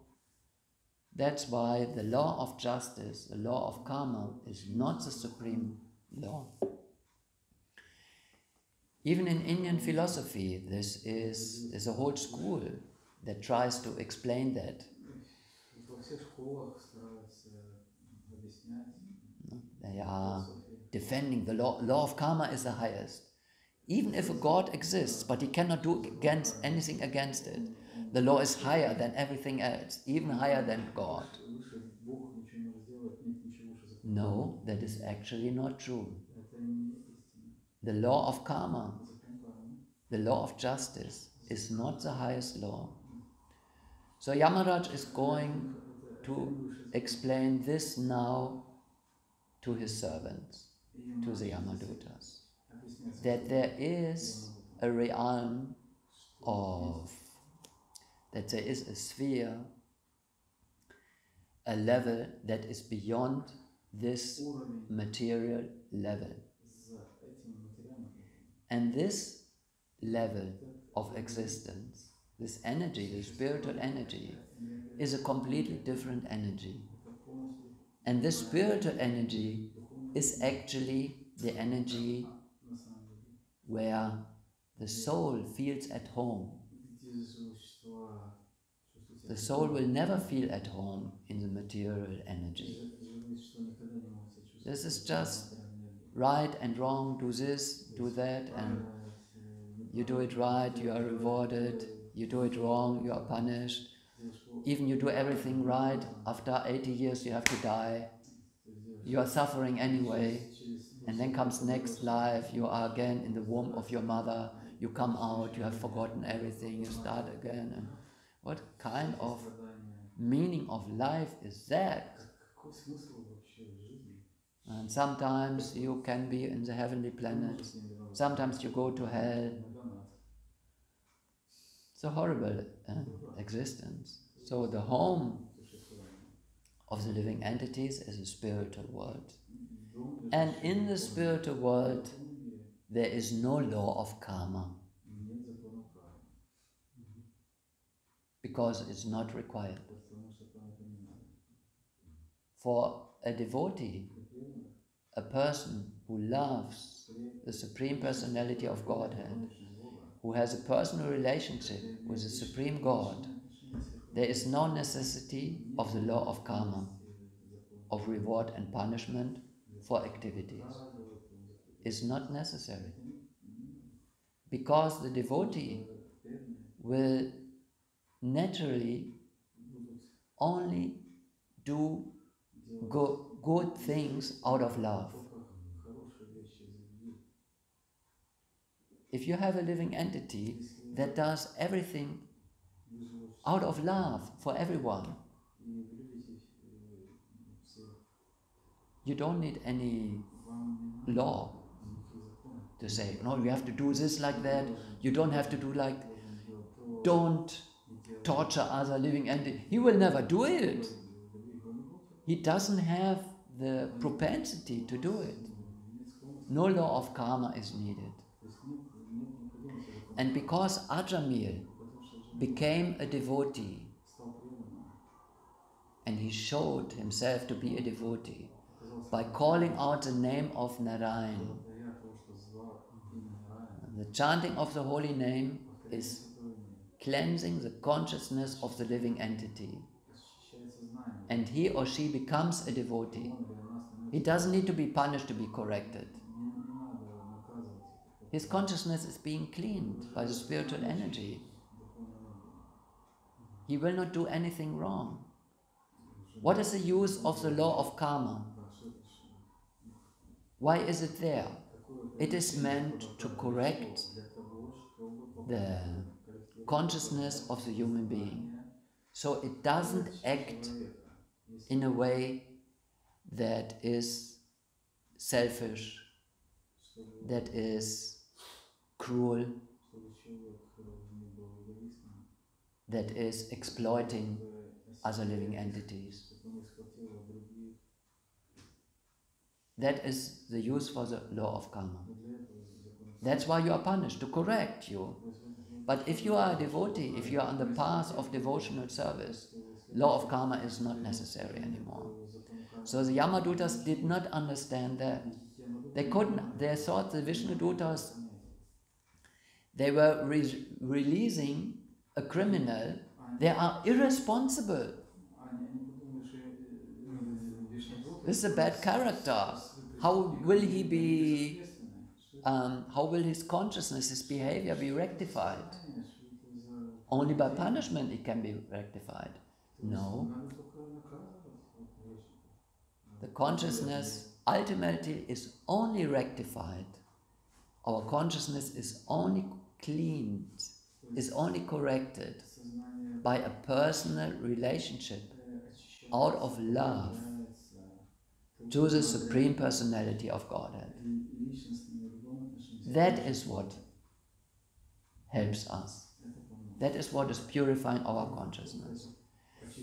S1: that's why the law of justice, the law of karma, is not the supreme law. Even in Indian philosophy, there's a whole school that tries to explain that.
S2: Во всех школах стараются объяснять.
S1: They are defending the law. Law of karma is the highest. Even if a God exists, but he cannot do anything against it, the law is higher than everything else, even higher than God.
S2: Выше Бог ничего не может сделать, нет ничего выше закона.
S1: No, that is actually not true.
S2: Это не истина.
S1: The law of karma,
S2: Закон кармы.
S1: the law of justice, is not the highest law. So Yamaraj is going to explain this now to his servants, to the Yamadutas, that there is a realm that there is a sphere, a level that is beyond this material level. And this level of existence, this energy, the spiritual energy, is a completely different energy. And this spiritual energy is actually the energy where the soul feels at home. The soul will never feel at home in the material energy. This is just right and wrong, do this, do that, and you do it right, you are rewarded, you do it wrong, you are punished. Even you do everything right, after 80 years you have to die. You are suffering anyway, and then comes next life, you are again in the womb of your mother, you come out, you have forgotten everything, you start again. And what kind of meaning of life is that? And sometimes you can be in the heavenly planets, sometimes you go to hell. It's a horrible existence. So the home of the living entities is a spiritual world. And in the spiritual world, there is no law of karma, because it's not required. For a devotee, a person who loves the Supreme Personality of Godhead, who has a personal relationship with the Supreme God, there is no necessity of the law of karma, of reward and punishment for activities. It's not necessary. Because the devotee will naturally only do good things out of love. If you have a living entity that does everything out of love for everyone, you don't need any law to say, no, you have to do this like that, you don't have to do like, don't torture other living entities. He will never do it. He doesn't have the propensity to do it. No law of karma is needed. And because Ajamil became a devotee,
S2: стал преданным,
S1: and he showed himself to be a devotee by calling out the name of Narayan.
S2: благодаря тому, что звал имя Нараяна,
S1: The chanting of the holy name
S2: повторение
S1: is
S2: святого имени,
S1: cleansing the consciousness of the living entity.
S2: очищает сознание,
S1: And he or she becomes a devotee.
S2: он или она
S1: He
S2: становится,
S1: doesn't need to be punished to be corrected.
S2: не надо наказывать их,
S1: His consciousness is being cleaned by the spiritual energy.
S2: духовной энергией.
S1: He will not do anything wrong. What is the use of the law of karma? Why is it there? It is meant to correct the consciousness of the human being. So it doesn't act in a way that is selfish, that is cruel, that is exploiting other living entities. That is the use for the law of karma. That's why you are punished, to correct you. But if you are a devotee, if you are on the path of devotional service, law of karma is not necessary anymore. So the Yamadutas did not understand that. They couldn't, they thought the Vishnudutas, they were releasing a criminal. They are irresponsible. This is a bad character. How will he be, how will his consciousness, his behavior be rectified? Only by punishment it can be rectified. No. The consciousness ultimately is only rectified. Our consciousness is only cleaned, is only corrected by a personal relationship out of love to the Supreme Personality of Godhead. That is what helps us. That is what is purifying our consciousness.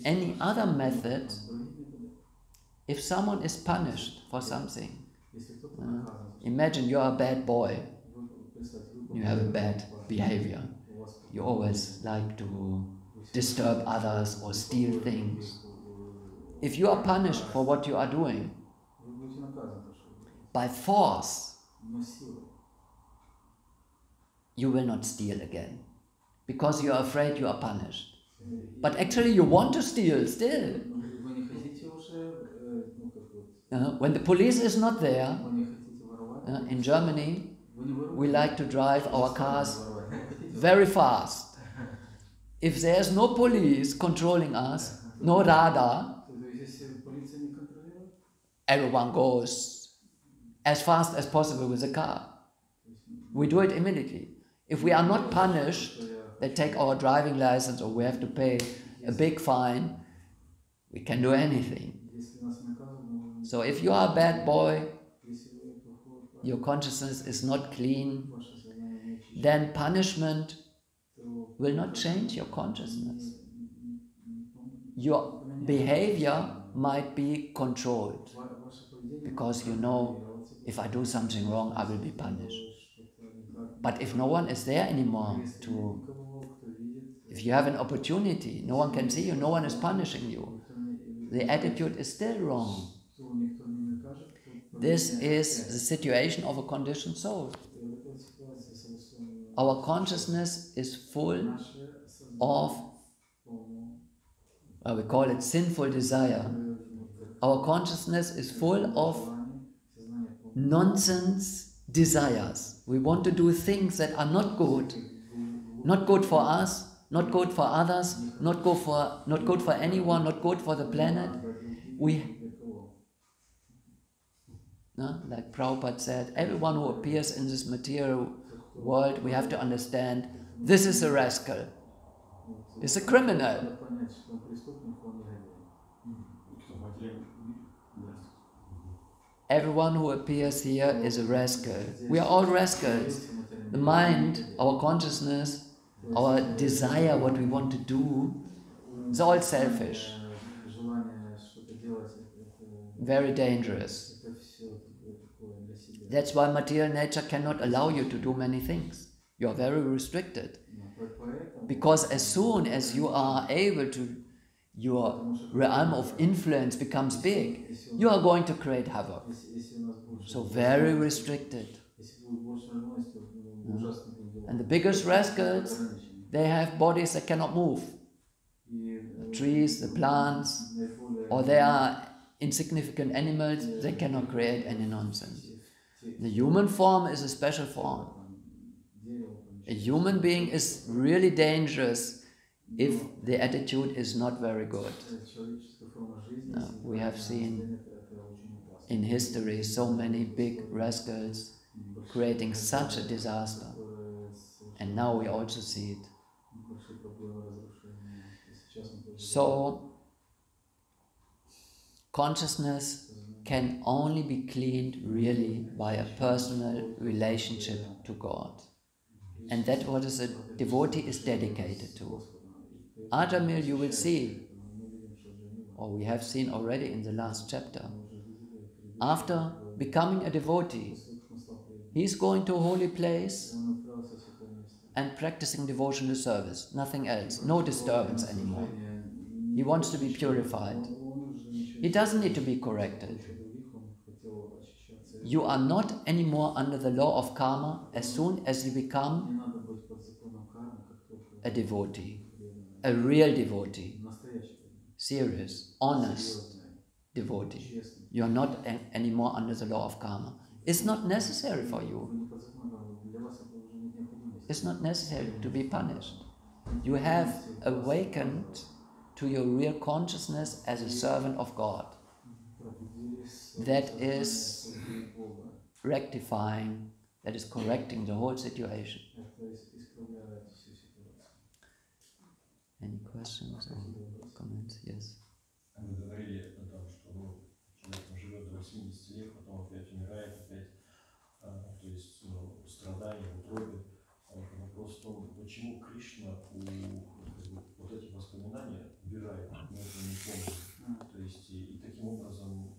S1: Any other method, if someone is punished for something, imagine you are a bad boy, you have a bad behavior, you always like to disturb others or steal things. If you are punished for what you are doing, by force, you will not steal again, because you are afraid you are punished. But actually you want to steal still. When the police is not there, in Germany, we like to drive our cars very fast. If there's no police controlling us, no radar, everyone goes as fast as possible with the car. We do it immediately. If we are not punished, they take our driving license or we have to pay a big fine, we can do anything. So if you are a bad boy, your consciousness is not clean, then punishment will not change your consciousness. Your behavior might be controlled, because you know, if I do something wrong, I will be punished. But if no one is there anymore if you have an opportunity, no one can see you, no one is punishing you, the attitude is still wrong. This is the situation of a conditioned soul. Our consciousness is full of, we call it sinful desire. Our consciousness is full of nonsense desires. We want to do things that are not good for us, not good for others, not good for anyone, not good for the planet. Like Prabhupada said, everyone who appears in this material world, we have to understand, this is a rascal, it's a criminal. Everyone who appears here is a rascal. We are all rascals. The mind, our consciousness, our desire, what we want to do, is all selfish. Very dangerous. That's why material nature cannot allow you to do many things. You are very restricted.
S2: Поэтому,
S1: Because as soon as you are able to, your realm of influence becomes big, you are going to create havoc.
S2: если у нас больше
S1: So very restricted.
S2: если будет больше возможностей, ужасно будет делать.
S1: And the biggest rascals,
S2: Ограничений.
S1: they have bodies that cannot move.
S2: И,
S1: The trees, the plants,
S2: наиболее-
S1: or they are insignificant animals, they cannot create any nonsense. The human form is a special form. A human being is really dangerous if the attitude is not very good.
S2: Человеческая форма жизни,
S1: No,
S2: если
S1: we have
S2: неправильное
S1: seen
S2: мышление, это очень опасно.
S1: In history, so many big rascals creating such a disaster.
S2: Которые
S1: And now we also see it.
S2: большие проблемы разрушения. И сейчас мы тоже
S1: So, consciousness can only be cleaned really by a personal relationship to God. And that's what a devotee is dedicated to. Ajamil, you will see, or we have seen already in the last chapter, after becoming a devotee, he's going to a holy place and practicing devotional service, nothing else, no disturbance anymore. He wants to be purified. He doesn't need to be corrected. You are not anymore under the law of karma as soon as you become a devotee, a real devotee, serious, honest devotee. You are not anymore under the law of karma. It's not necessary for you. It's not necessary to be punished. You have awakened to your real consciousness as a servant of God. That is rectifying, that is correcting the whole situation. Any questions or comments? Yes.
S7: Вы говорили о том, что человек живет до 80 лет, потом опять умирает, опять, то есть страдания, утробы. Вопрос в том, почему Кришна вот эти воспоминания убирает, мы этого не помним. То есть и таким образом,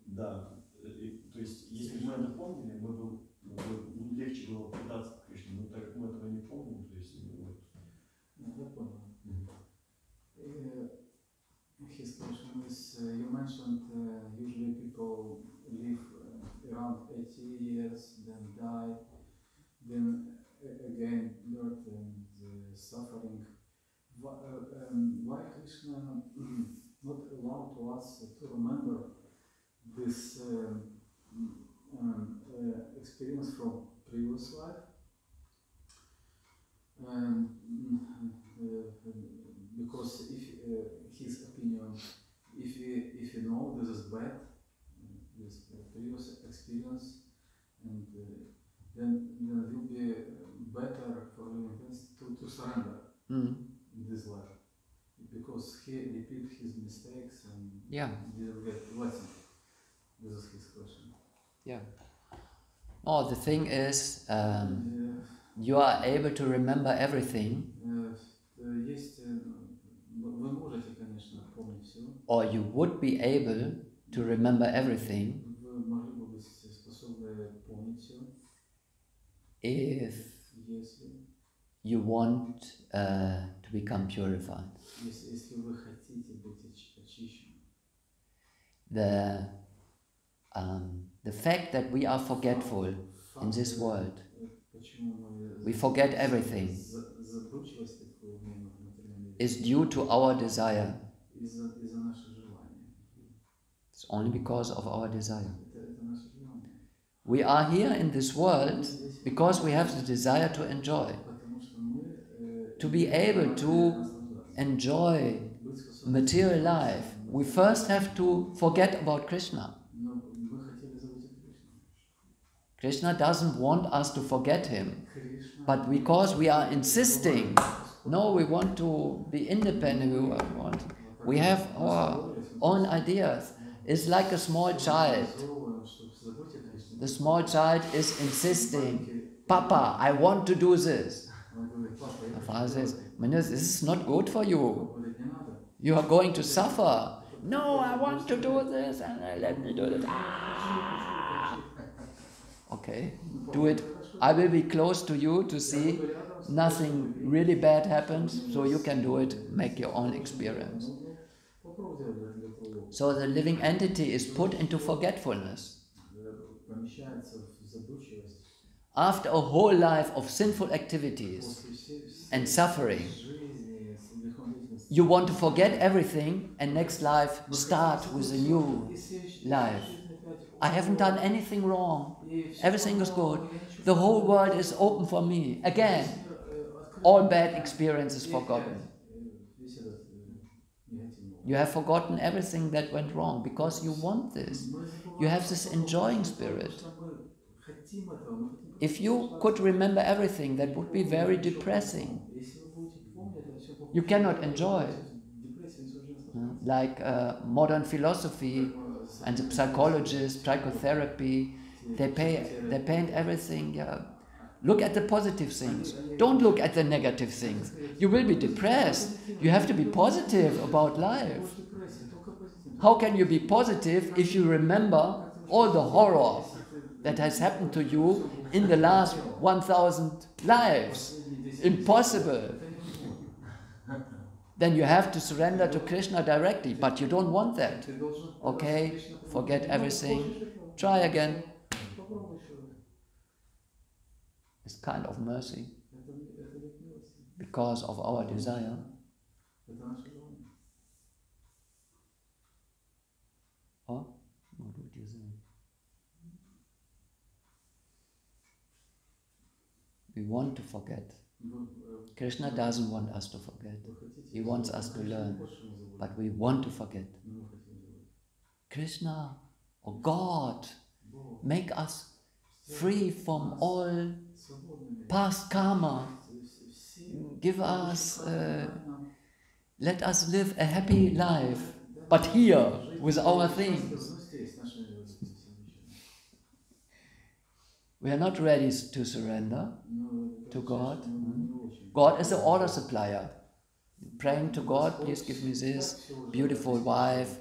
S7: да, то есть если бы мы это помнили, легче было предаться Кришне, но так как мы этого не помним, то есть
S2: Я понял. His question is, you mentioned usually people live around 80 years, then die, then again birth and suffering. Why Krishna not allow to us to remember this experience from previous life? Because if his opinion, if you know this is bad, this previous experience, and then it will be better for living things to surrender this life, because he repeat his mistakes and didn't get lesson. This is his question.
S1: Yeah. Oh, the thing is, you are able to remember everything.
S2: Вы можете, конечно, помнить все.
S1: Or you would be able to remember everything.
S2: Вы могли бы быть способны помнить все.
S1: If you want to become purified.
S2: Если вы хотите быть очищенным.
S1: The fact that we are forgetful in this world, we forget everything, is due to our desire. It's only because of our desire. We are here in this world because we have the desire to enjoy. To be able to enjoy material life, we first have to forget about Krishna. Krishna doesn't want us to forget him, but because we are insisting, no, we want to be independent, we have our own ideas. It's like a small child. The small child is insisting, Papa, I want to do this. The father says, this is not good for you. You are going to suffer. No, I want to do this, and let me do this. Okay, do it I will be close to you to see nothing really bad happens, so you can do it, make your own experience. So the living entity is put into forgetfulness. After a whole life of sinful activities and suffering, you want to forget everything and next life start with a new life. I haven't done anything wrong. Everything is good. The whole world is open for me. Again, all bad experiences forgotten. You have forgotten everything that went wrong because you want this. You have this enjoying spirit. If you could remember everything, that would be very depressing. You cannot enjoy. Like modern philosophy and the psychologists, psychotherapy, they paint everything. Yeah. Look at the positive things. Don't look at the negative things. You will be depressed. You have to be positive about life. How can you be positive if you remember all the horror that has happened to you in the last 1,000 lives? Impossible. Then you have to surrender to Krishna directly, but you don't want that. Okay, forget everything, try again. It's kind of mercy because of our desire. Or what would you say? We want to forget. Krishna doesn't want us to forget. He wants us to learn, but we want to forget. Krishna or God, make us free from all past karma. Give us, let us live a happy life, but here with our things. We are not ready to surrender to God. God is the order supplier. Praying to God, please give me this beautiful wife,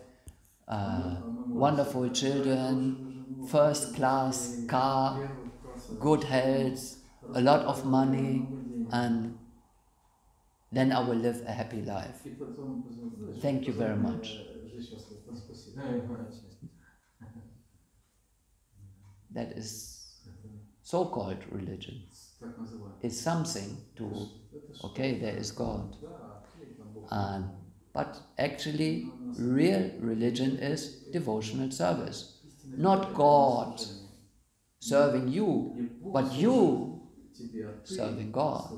S1: wonderful children, first class car, good health, a lot of money, and then I will live a happy life. Thank you very much. That is so-called religion. It's something to, okay, there is God. But actually, real religion is devotional service. Not God serving you, but you serving God.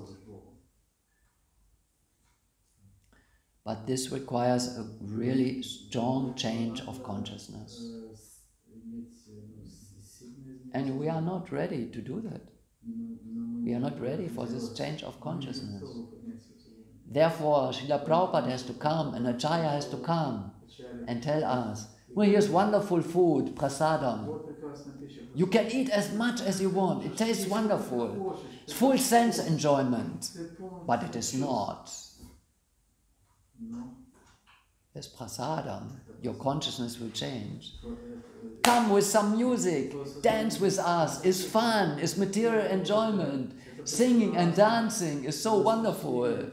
S1: But this requires a really strong change of consciousness. And we are not ready to do that. We are not ready for this change of consciousness. Therefore, Srila Prabhupada has to come and Acharya has to come and tell us, well, here's wonderful food, prasadam. You can eat as much as you want. It tastes wonderful. It's full sense enjoyment. But it is not. There's prasadam. Your consciousness will change. Come with some music. Dance with us. It's fun. It's material enjoyment. Singing and dancing is so wonderful.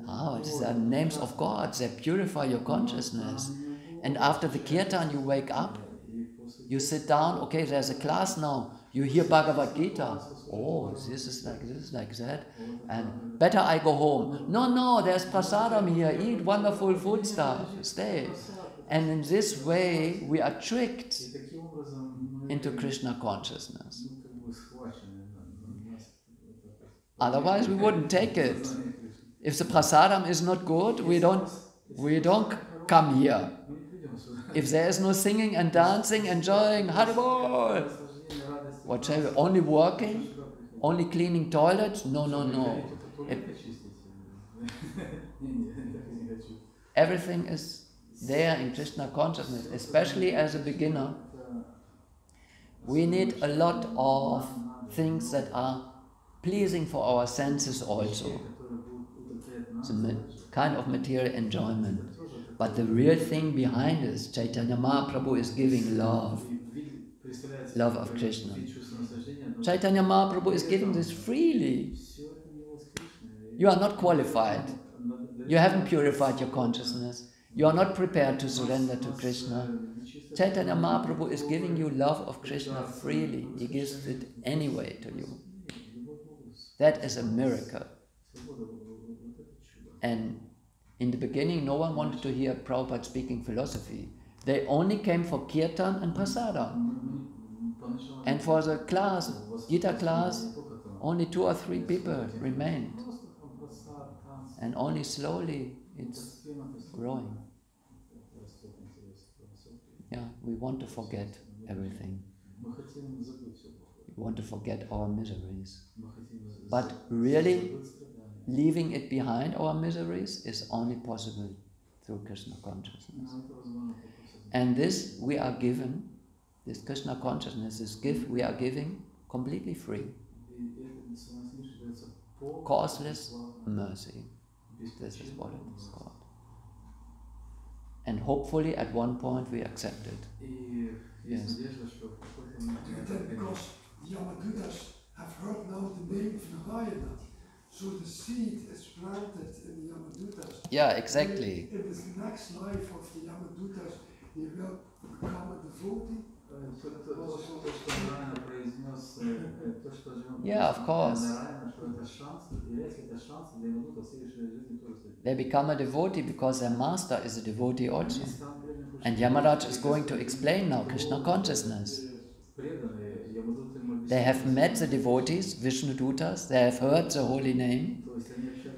S1: Oh, it's the names of God. They purify your consciousness. And after the kirtan, you wake up. You sit down. Okay, there's a class now. You hear Bhagavad Gita. Oh, this is like that. And better I go home. No, there's prasadam here. Eat wonderful food stuff. Stay. And in this way, we are tricked into Krishna consciousness. Otherwise, we wouldn't take it. If the prasadam is not good, we don't come here. If there is no singing and dancing, enjoying, Haribol, what shall we? Only working? Only cleaning toilets? No. Everything is there in Krishna consciousness, especially as a beginner. We need a lot of things that are pleasing for our senses also. It's a kind of material enjoyment. But the real thing behind is Chaitanya Mahaprabhu is giving love of Krishna. Chaitanya Mahaprabhu is giving this freely.
S2: Все это милость Кришны.
S1: You are not qualified. You haven't purified your consciousness. You are not prepared to surrender to Krishna. Chaitanya Mahaprabhu is giving you love of Krishna freely. He gives it anyway to you. That is a miracle. And in the beginning, no one wanted to hear Prabhupada speaking philosophy. They only came for kirtan and prasadam. And for the class, Gita class, only 2 or 3 people remained. And only slowly it's growing. Yeah, we want to forget everything. We want to forget our miseries. But really, leaving it behind, our miseries, is only possible through Krishna consciousness. And this we are given, this Krishna consciousness, this gift we are giving completely free. Causeless mercy. This is what it is called. And hopefully at one point we accept it. Yes.
S4: Do you think because the Yamadutas have heard now the name of Narayana, so the seed is planted in the Yamadutas?
S1: Yeah, exactly.
S4: In this next life of the Yamadutas, they will become a devotee.
S1: Yeah, of course. They become a devotee because their master is a devotee also. And Yamaraj is going to explain now Krishna consciousness. They have met the devotees, Vishnu Dutas, they have heard the holy name,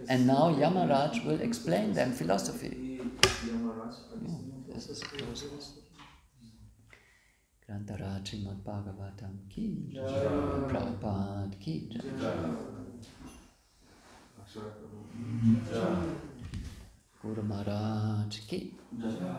S1: and now Yamaraj will explain them philosophy. Yeah, this is the process. Grantaraj Srimad Bhagavatam ki jai, Prabhupada ki jai,
S2: Akshara Prabhu.
S1: Guru Maharaj ki jai.